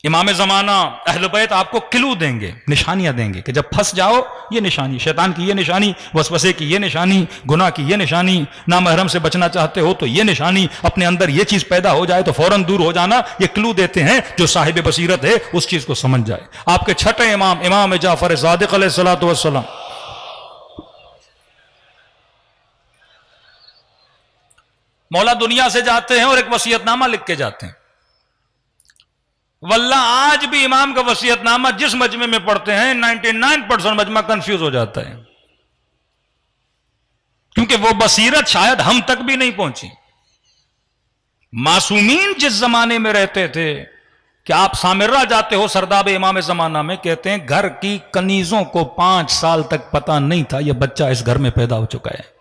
امام زمانہ اہل بیت آپ کو کلو دیں گے, نشانیاں دیں گے کہ جب پھنس جاؤ یہ نشانی, شیطان کی یہ نشانی, وسوسے کی یہ نشانی, گناہ کی یہ نشانی, نامحرم سے بچنا چاہتے ہو تو یہ نشانی, اپنے اندر یہ چیز پیدا ہو جائے تو فوراً دور ہو جانا. یہ کلو دیتے ہیں, جو صاحب بصیرت ہے اس چیز کو سمجھ جائے. آپ کے چھٹے امام امام جعفر صادق علیہ الصلوۃ والسلام مولا دنیا سے جاتے ہیں اور ایک وصیت نامہ لکھ کے جاتے ہیں. واللہ آج بھی امام کا وصیت نامہ جس مجمع میں پڑھتے ہیں 99% مجمع کنفیوز ہو جاتا ہے, کیونکہ وہ بصیرت شاید ہم تک بھی نہیں پہنچی. معصومین جس زمانے میں رہتے تھے کہ آپ سامرہ جاتے ہو سرداب امام زمانہ میں, کہتے ہیں گھر کی کنیزوں کو 5 سال تک پتہ نہیں تھا یہ بچہ اس گھر میں پیدا ہو چکا ہے.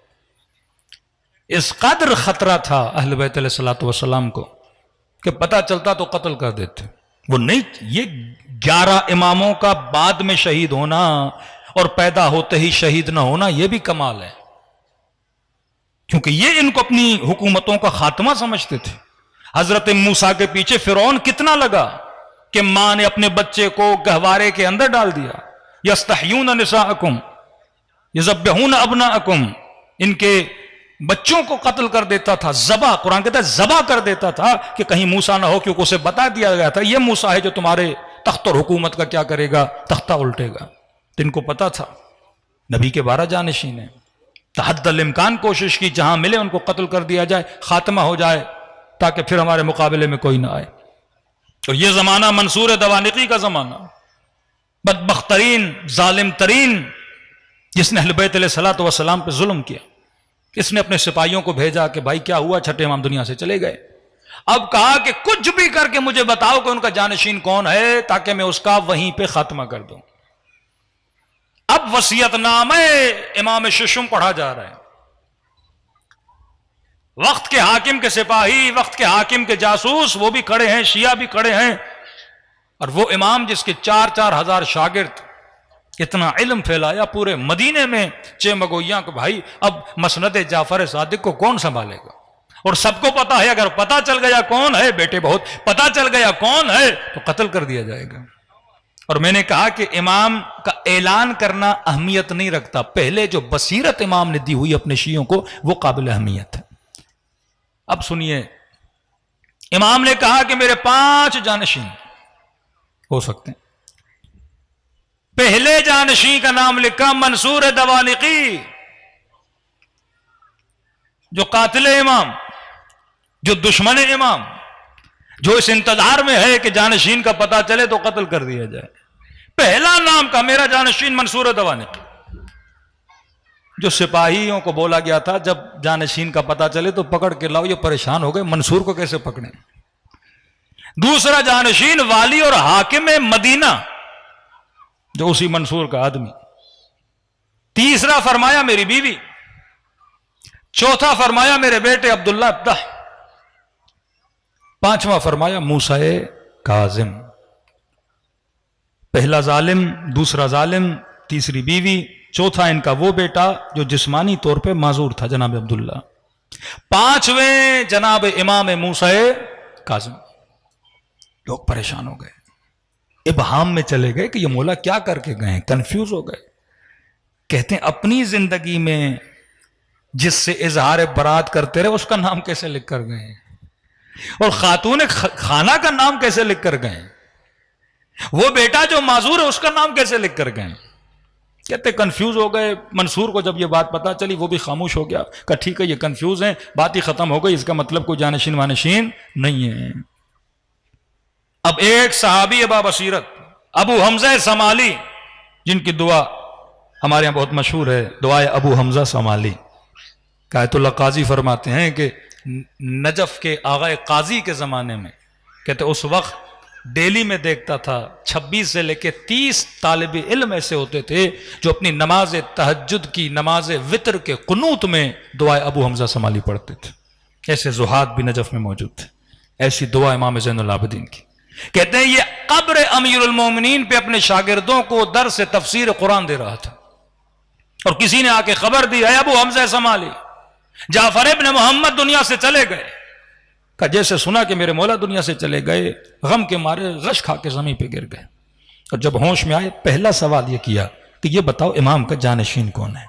اس قدر خطرہ تھا اہل بیت علیہ الصلوۃ والسلام کو کہ پتہ چلتا تو قتل کر دیتے. وہ نہیں, یہ 11 اماموں کا بعد میں شہید ہونا اور پیدا ہوتے ہی شہید نہ ہونا یہ بھی کمال ہے, کیونکہ یہ ان کو اپنی حکومتوں کا خاتمہ سمجھتے تھے. حضرت موسیٰ کے پیچھے فرعون کتنا لگا کہ ماں نے اپنے بچے کو گہوارے کے اندر ڈال دیا. یستحیون نساءکم یذبحون ابناءکم, ان کے بچوں کو قتل کر دیتا تھا, ذبح, قرآن کہتا ہے ذبح کر دیتا تھا کہ کہیں موسیٰ نہ ہو, کیونکہ اسے بتا دیا گیا تھا یہ موسیٰ ہے جو تمہارے تخت اور حکومت کا کیا کرے گا, تختہ الٹے گا. تو ان کو پتا تھا نبی کے 12 جانشین ہیں, تحت الامکان کوشش کی جہاں ملے ان کو قتل کر دیا جائے, خاتمہ ہو جائے تاکہ پھر ہمارے مقابلے میں کوئی نہ آئے. اور یہ زمانہ منصور دوانقی کا زمانہ, بدبخت ترین ظالم ترین, جس نے اہل بیت علیہ الصلوۃ والسلام پہ ظلم کیا. اس نے اپنے سپاہیوں کو بھیجا کہ بھائی کیا ہوا, چھٹے امام دنیا سے چلے گئے. اب کہا کہ کچھ بھی کر کے مجھے بتاؤ کہ ان کا جانشین کون ہے تاکہ میں اس کا وہیں پہ خاتمہ کر دوں. اب وصیت نامہ امام ششم پڑھا جا رہا ہے. وقت کے حاکم کے سپاہی, وقت کے حاکم کے جاسوس وہ بھی کھڑے ہیں, شیعہ بھی کھڑے ہیں, اور وہ امام جس کے 4-4 ہزار شاگرد, اتنا علم پھیلایا پورے مدینے میں چمگویاں کو, بھائی اب مسند جعفر صادق کو کون سنبھالے گا. اور سب کو پتا ہے اگر پتا چل گیا کون ہے, بیٹے بہت پتا چل گیا کون ہے تو قتل کر دیا جائے گا. اور میں نے کہا کہ امام کا اعلان کرنا اہمیت نہیں رکھتا, پہلے جو بصیرت امام نے دی ہوئی اپنے شیعوں کو وہ قابل اہمیت ہے. اب سنیے, امام نے کہا کہ میرے 5 جانشین ہو سکتے ہیں. پہلے جانشین کا نام لکھا منصور دوانقی, جو قاتل امام, جو دشمن امام, جو اس انتظار میں ہے کہ جانشین کا پتہ چلے تو قتل کر دیا جائے. پہلا نام کا میرا جانشین منصور دوانقی, جو سپاہیوں کو بولا گیا تھا جب جانشین کا پتہ چلے تو پکڑ کے لاؤ, یہ پریشان ہو گئے منصور کو کیسے پکڑیں. دوسرا جانشین والی اور حاکم مدینہ, جو اسی منصور کا آدمی. تیسرا فرمایا میری بیوی. چوتھا فرمایا میرے بیٹے عبداللہ ابدہ. پانچواں فرمایا موسیٰ کاظم. پہلا ظالم, دوسرا ظالم, تیسری بیوی, چوتھا ان کا وہ بیٹا جو جسمانی طور پہ معذور تھا جناب عبداللہ. پانچویں جناب امام موسیٰ کاظم. لوگ پریشان ہو گئے, ابہام میں چلے گئے کہ یہ مولا کیا کر کے گئے, کنفیوز ہو گئے. کہتے ہیں اپنی زندگی میں جس سے اظہار برات کرتے رہے اس کا نام کیسے لکھ کر گئے, اور خاتون خانہ کا نام کیسے لکھ کر گئے, وہ بیٹا جو معذور ہے اس کا نام کیسے لکھ کر گئے. کہتے کنفیوز ہو گئے. منصور کو جب یہ بات پتا چلی وہ بھی خاموش ہو گیا, کہا ٹھیک ہے یہ کنفیوز ہیں, بات ہی ختم ہو گئی, اس کا مطلب کوئی جانشین وانشین نہیں ہے. اب ایک صحابی ابا بصیرت ابو حمزہ سمالی, جن کی دعا ہمارے یہاں بہت مشہور ہے, دعائے ابو حمزہ سمالی. آیت اللہ قاضی فرماتے ہیں کہ نجف کے آغا قاضی کے زمانے میں, کہتے اس وقت ڈیلی میں دیکھتا تھا 26 سے لے کے 30 طالب علم ایسے ہوتے تھے جو اپنی نماز تہجد کی, نماز وطر کے قنوت میں دعائے ابو حمزہ سمالی پڑھتے تھے. ایسے زہاد بھی نجف میں موجود تھے. ایسی دعا امام زین العابدین کی. کہتے ہیں یہ قبر امیر المومنین پہ اپنے شاگردوں کو درس تفسیر قرآن دے رہا تھا. اور کسی نے آ کے خبر دی اے ابو حمزہ سمالی جعفر ابن محمد دنیا سے چلے گئے. کہ جیسے سنا کہ میرے مولا دنیا سے چلے گئے غم کے مارے غش کھا کے زمین پہ گر گئے. اور جب ہوش میں آئے پہلا سوال یہ کیا کہ یہ بتاؤ امام کا جانشین کون ہے.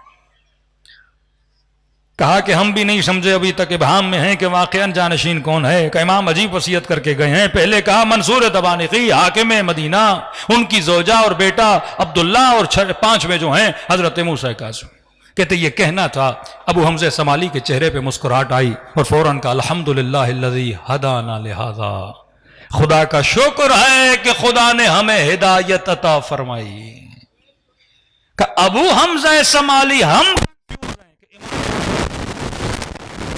کہا کہ ہم بھی نہیں سمجھے ابھی تک ابہام میں ہیں کہ واقعاً جانشین کون ہے. کہ امام عجیب وصیت کر کے گئے ہیں. پہلے کہا منصور تبانقی حاکم مدینہ، ان کی زوجہ اور بیٹا عبداللہ، اور 5ویں جو ہیں حضرت موسیٰ کاظم. کہتے یہ کہنا تھا. ابو حمزہ سمالی کے چہرے پہ مسکراہٹ آئی اور فوراً کہا الحمدللہ الذی ہدانا لہذا، خدا کا شکر ہے کہ خدا نے ہمیں ہدایت عطا فرمائی. کہ ابو حمزہ سمالی ہم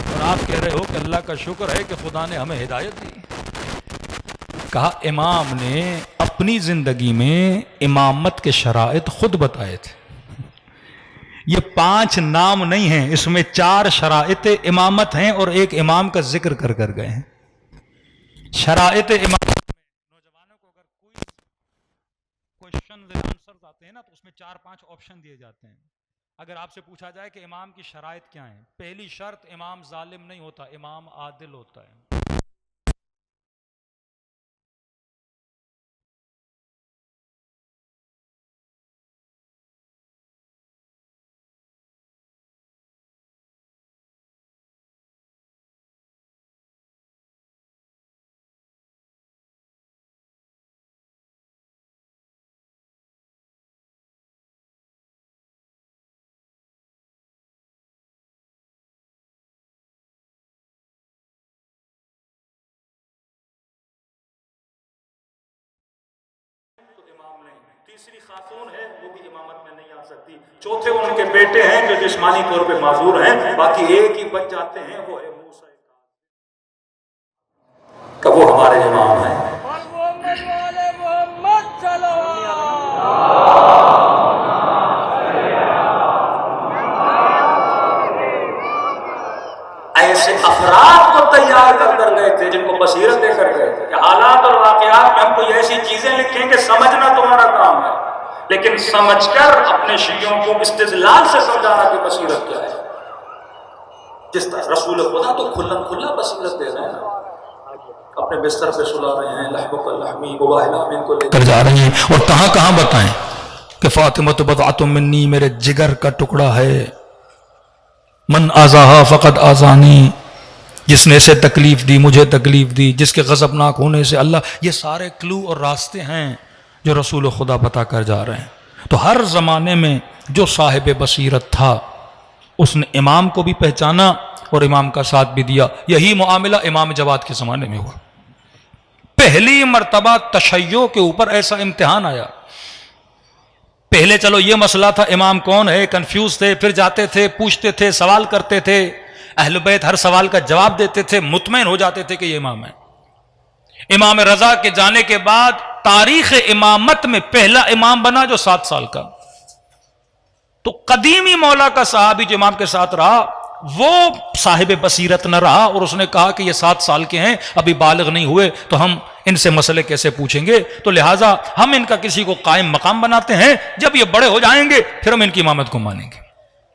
اور آپ کہہ رہے ہو کہ اللہ کا شکر ہے کہ خدا نے ہمیں ہدایت دی. کہا امام نے اپنی زندگی میں امامت کے شرائط خود بتائے تھے. یہ 5 نام نہیں ہیں، اس میں 4 شرائط امامت ہیں اور ایک امام کا ذکر کر گئے ہیں. شرائط امامت میں نوجوانوں کو اگر کوئسچن آنسرز آتے ہیں نا تو اس میں 4-5 آپشن دیے جاتے ہیں. اگر آپ سے پوچھا جائے کہ امام کی شرائط کیا ہیں، پہلی شرط امام ظالم نہیں ہوتا، امام عادل ہوتا ہے. تیسری خاتون ہے وہ بھی امامت میں نہیں آ سکتی. چوتھے ان کے بیٹے ہیں جو جسمانی طور پہ معذور ہیں، باقی ایک ہی بچ جاتے ہیں، وہ ہے موسیٰ کہ وہ ہمارے امام ہیں. ایسے افراد کو تیار کر گئے تھے جن کو بصیرت دے کر گئے تھے کہ حالات اور واقعات میں ہم کوئی ایسی چیزیں لکھیں کہ سمجھنا تمہارا کام ہے، لیکن سمجھ کر اپنے شیعوں کو استدلال سے سمجھانا کہ بصیرت کیا ہے. جس طرح رسول خدا تو کھلا بصیرت دے رہے ہیں، اپنے بستر پہ سلا رہے ہیں، لحبک اللحمی مباہلہ میں ان کو لے کر جا رہے ہیں. اور کہاں بتائیں کہ فاطمہ بضعۃ منی، میرے جگر کا ٹکڑا ہے. من آزاہا فقد آزانی، جس نے اسے تکلیف دی مجھے تکلیف دی، جس کے غضبناک ہونے سے اللہ. یہ سارے کلو اور راستے ہیں جو رسول خدا بتا کر جا رہے ہیں. تو ہر زمانے میں جو صاحب بصیرت تھا اس نے امام کو بھی پہچانا اور امام کا ساتھ بھی دیا. یہی معاملہ امام جواد کے زمانے میں ہوا. پہلی مرتبہ تشیع کے اوپر ایسا امتحان آیا. پہلے چلو یہ مسئلہ تھا امام کون ہے، کنفیوز تھے، پھر جاتے تھے پوچھتے تھے سوال کرتے تھے، اہل بیت ہر سوال کا جواب دیتے تھے، مطمئن ہو جاتے تھے کہ یہ امام ہے. امام رضا کے جانے کے بعد تاریخ امامت میں پہلا امام بنا جو 7 سال کا. تو قدیمی مولا کا صحابی جو امام کے ساتھ رہا وہ صاحب بصیرت نہ رہا اور اس نے کہا کہ یہ 7 سال کے ہیں، ابھی بالغ نہیں ہوئے، تو ہم ان سے مسئلے کیسے پوچھیں گے، تو لہٰذا ہم ان کا کسی کو قائم مقام بناتے ہیں، جب یہ بڑے ہو جائیں گے پھر ہم ان کی امامت کو مانیں گے.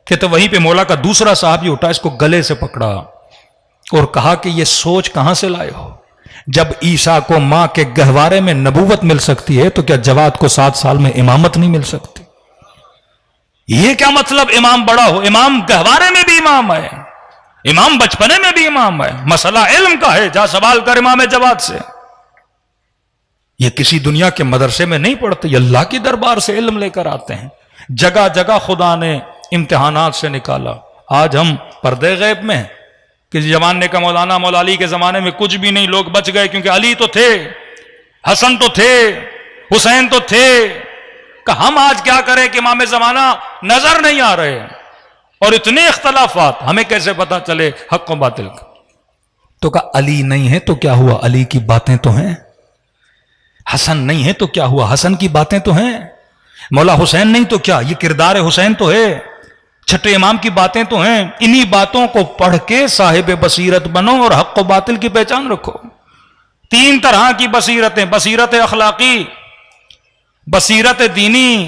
کہ تو وہیں پہ مولا کا دوسرا صحابی اٹھا، اس کو گلے سے پکڑا اور کہا کہ یہ سوچ کہاں سے لائے ہو؟ جب عیسیٰ کو ماں کے گہوارے میں نبوت مل سکتی ہے تو کیا جواد کو 7 سال میں امامت نہیں مل سکتی؟ یہ کیا مطلب امام بڑا ہو؟ امام گہوارے میں بھی امام ہے، امام بچپنے میں بھی امام ہے. مسئلہ علم کا ہے، جا سوال کر امام جواد سے. یہ کسی دنیا کے مدرسے میں نہیں پڑھتے، یہ اللہ کی دربار سے علم لے کر آتے ہیں. جگہ جگہ خدا نے امتحانات سے نکالا. آج ہم پردے غیب میں ہیں. کسی زمانے کا مولانا مولا علی کے زمانے میں کچھ بھی نہیں، لوگ بچ گئے کیونکہ علی تو تھے، حسن تو تھے، حسین تو تھے. کہ ہم آج کیا کریں کہ امام زمانہ نظر نہیں آ رہے اور اتنے اختلافات، ہمیں کیسے پتا چلے حق و باطل کا؟ تو کہ علی نہیں ہے تو کیا ہوا، علی کی باتیں تو ہیں. حسن نہیں ہے تو کیا ہوا، حسن کی باتیں تو ہیں. مولا حسین نہیں تو کیا، یہ کردار حسین تو ہے. چھٹے امام کی باتیں تو ہیں. انہی باتوں کو پڑھ کے صاحب بصیرت بنو اور حق و باطل کی پہچان رکھو. 3 طرح کی بصیرتیں: بصیرت اخلاقی، بصیرت دینی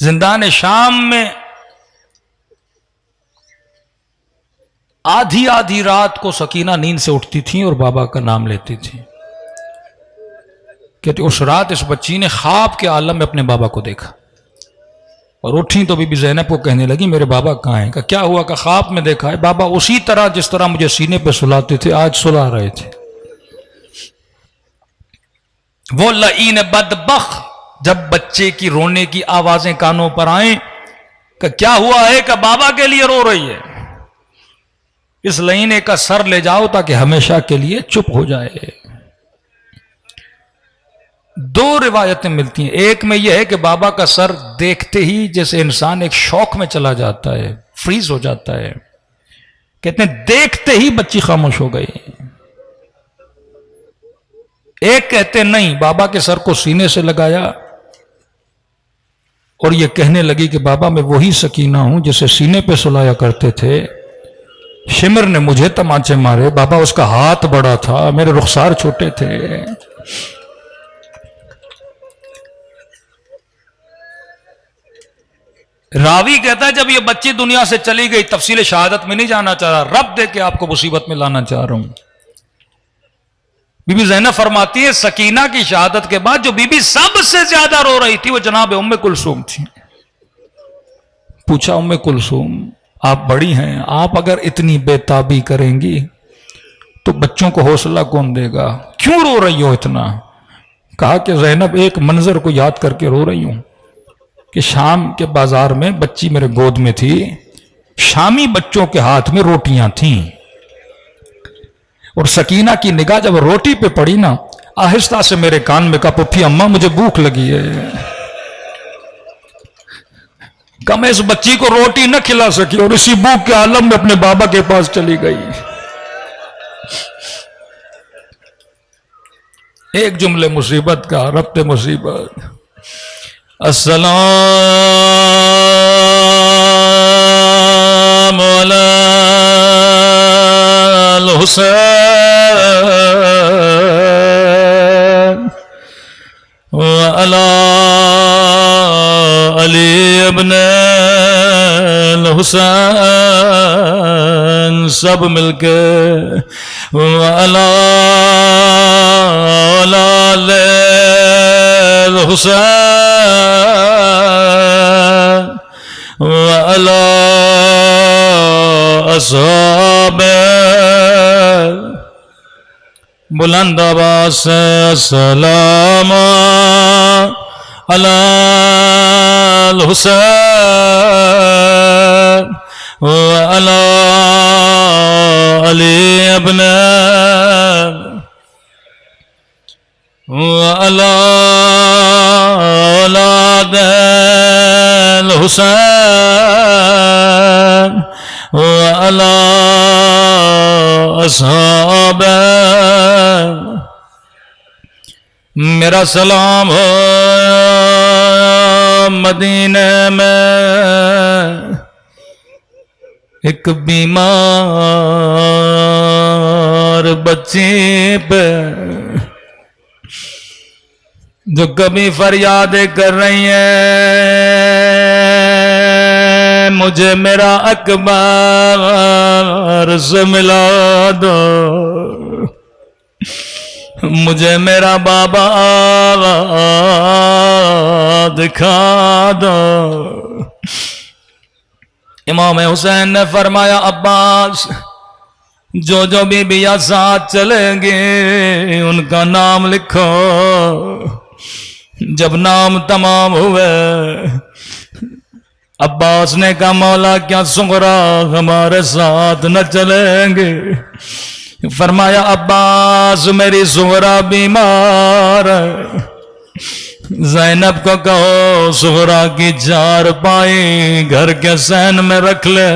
زندان شام میں آدھی آدھی رات کو سکینہ نیند سے اٹھتی تھیں اور بابا کا نام لیتی تھیں. کہتے اس رات اس بچی نے خواب کے عالم میں اپنے بابا کو دیکھا اور اٹھیں تو بی بی زینب کو کہنے لگی میرے بابا کہاں ہیں؟ کہ کیا ہوا؟ کہ خواب میں دیکھا ہے بابا اسی طرح جس طرح مجھے سینے پہ سلاتے تھے آج سلا رہے تھے. وہ لعین بدبخت جب بچے کی رونے کی آوازیں کانوں پر آئیں کہ کیا ہوا ہے؟ کہ بابا کے لیے رو رہی ہے. اس لعینے کا سر لے جاؤ تاکہ ہمیشہ کے لیے چپ ہو جائے. دو روایتیں ملتی ہیں. ایک میں یہ ہے کہ بابا کا سر دیکھتے ہی جیسے انسان ایک شوق میں چلا جاتا ہے، فریز ہو جاتا ہے. کہتے ہیں دیکھتے ہی بچی خاموش ہو گئی. ایک کہتے ہیں نہیں، بابا کے سر کو سینے سے لگایا اور یہ کہنے لگی کہ بابا میں وہی سکینہ ہوں جسے سینے پہ سلایا کرتے تھے. شمر نے مجھے تمانچے مارے، بابا اس کا ہاتھ بڑا تھا، میرے رخسار چھوٹے تھے. راوی کہتا ہے جب یہ بچی دنیا سے چلی گئی، تفصیل شہادت میں نہیں جانا چاہ رہا، رب دے کے آپ کو مصیبت میں لانا چاہ رہا ہوں. بی بی زینب فرماتی ہے سکینہ کی شہادت کے بعد جو بی بی سب سے زیادہ رو رہی تھی وہ جناب ام کلثوم تھی. پوچھا ام کلثوم آپ بڑی ہیں، آپ اگر اتنی بے تابی کریں گی تو بچوں کو حوصلہ کون دے گا؟ کیوں رو رہی ہو اتنا؟ کہا کہ زینب ایک منظر کو یاد کر کے رو رہی ہوں کہ شام کے بازار میں بچی میرے گود میں تھی، شامی بچوں کے ہاتھ میں روٹیاں تھیں اور سکینہ کی نگاہ جب روٹی پہ پڑی نا، آہستہ سے میرے کان میں کہا پپھی اماں مجھے بھوک لگی ہے. کہ میں اس بچی کو روٹی نہ کھلا سکی اور اسی بھوک کے عالم میں اپنے بابا کے پاس چلی گئی. ایک جملے مصیبت کا، ربط مصیبت. السلام علی الحسین وعلی علی ابن الحسین، سب مل کے وعلی آل الحسین وعلی اصحاب بلند آواز سے السلام علی الحسین وعلی علی ابن وعلی اولاد الحسین وعلی اصحاب. میرا سلام ہو مدینے میں ایک بیمار بچی پہ جو کبھی فریادیں کر رہی ہیں مجھے میرا اکبر سے ملا دو، مجھے میرا بابا دکھا دو. امام حسین نے فرمایا عباس جو جو بی بیاں ساتھ چلیں گے ان کا نام لکھو. جب نام تمام ہوئے عباس نے کہا مولا کیا سغرا ہمارے ساتھ نہ چلیں گے؟ فرمایا عباس میری سغرا بیمار ہے، زینب کو کہو سغرا کی چار پائی گھر کے سین میں رکھ لے،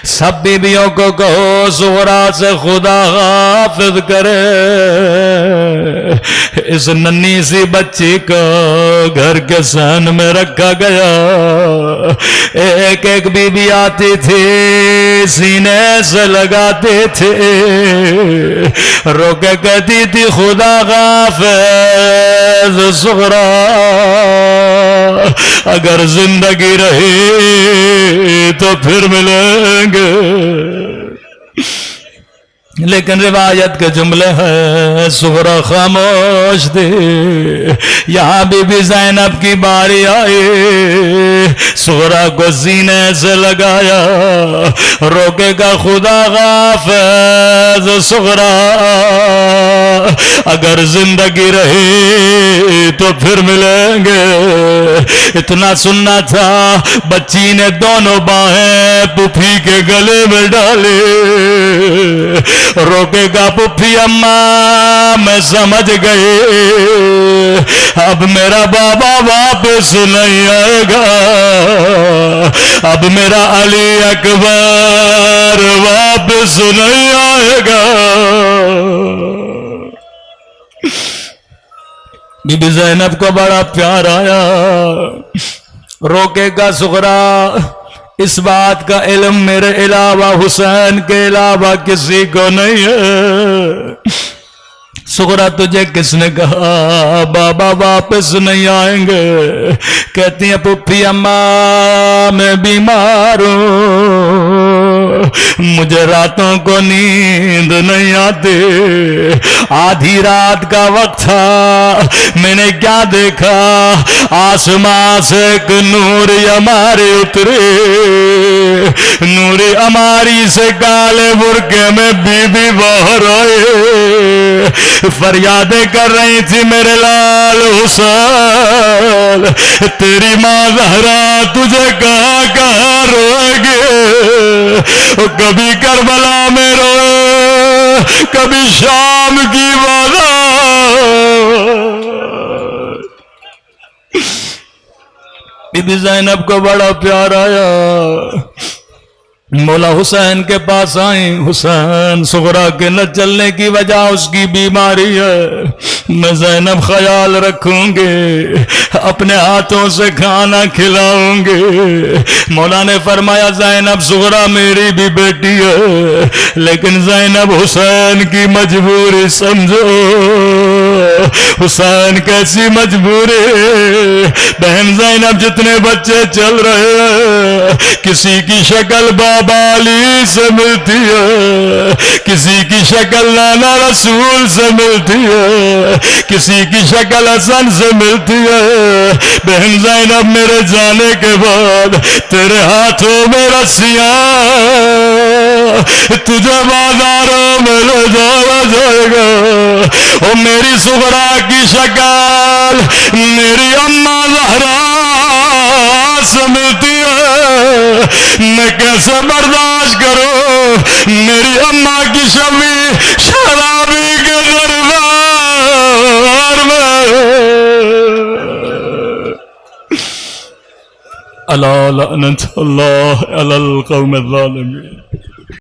سب بیویوں کو کہو سغرا سے خدا حافظ کرے. اس ننھی سی بچی کو گھر کے سین میں رکھا گیا. ایک ایک بیوی آتی تھی سینے سے لگاتے تھے، رو کے کہتی تھی خدا حافظ صغرا اگر زندگی رہی تو پھر ملیں گے. لیکن روایت کے جملے ہیں صغرا خاموش تھی. یہاں بی بی زینب کی باری آئی, صغرا کو سینے سے لگایا, روکے گا خدا غافظ صغرا اگر زندگی رہی تو پھر ملیں گے. اتنا سننا تھا, بچی نے دونوں باہیں پھوپھی کے گلے میں ڈالے. روکے گا پھوپھی اماں میں سمجھ گئی, اب میرا بابا واپس نہیں آئے گا, اب میرا علی اکبر واپس نہیں آئے گا. بی بی زینب کو بڑا پیار آیا. روکے گا صغرا, اس بات کا علم میرے علاوہ حسین کے علاوہ کسی کو نہیں ہے. صغرا تجھے کس نے کہا بابا واپس نہیں آئیں گے؟ کہتی ہیں پھوپھی اماں میں بیمار ہوں, مجھے راتوں کو نیند نہیں آتی. آدھی رات کا وقت تھا, میں نے کیا دیکھا, آسمان سے ایک نور ہماری اترے. نور ہماری سے کالے برقعے میں بی بی باہر آئے, فریادیں کر رہی تھی میرے لال حسین, تیری ماں زہرا تجھے کہاں کہاں روئے گے. کبھی کربلا میں روئے, کبھی شام کی بازار. بی بی زینب کو بڑا پیار آیا, مولا حسین کے پاس آئیں. حسین صغرا کے نہ چلنے کی وجہ اس کی بیماری ہے, میں زینب خیال رکھوں گی, اپنے ہاتھوں سے کھانا کھلاؤں گی. مولا نے فرمایا زینب صغرا میری بھی بیٹی ہے, لیکن زینب حسین کی مجبوری سمجھو. حسین کیسی مجبوری, بہن زینب جتنے بچے چل رہے ہیں, کسی کی شکل بابا علی سے ملتی ہے, کسی کی شکل نانا رسول سے ملتی ہے, کسی کی شکل حسن سے ملتی ہے. بہن زینب میرے جانے کے بعد تیرے ہاتھوں میں رسیاں, تجھے بازاروں میں لے جایا جائے گا. اور میری صغرا کی شکل میری اماں زہرا سے ملتی ہے, میں کیسے برداشت کروں میری اماں کی شبی شرابی کے دربار میں. الا لعنت اللہ علی القوم الظالمین.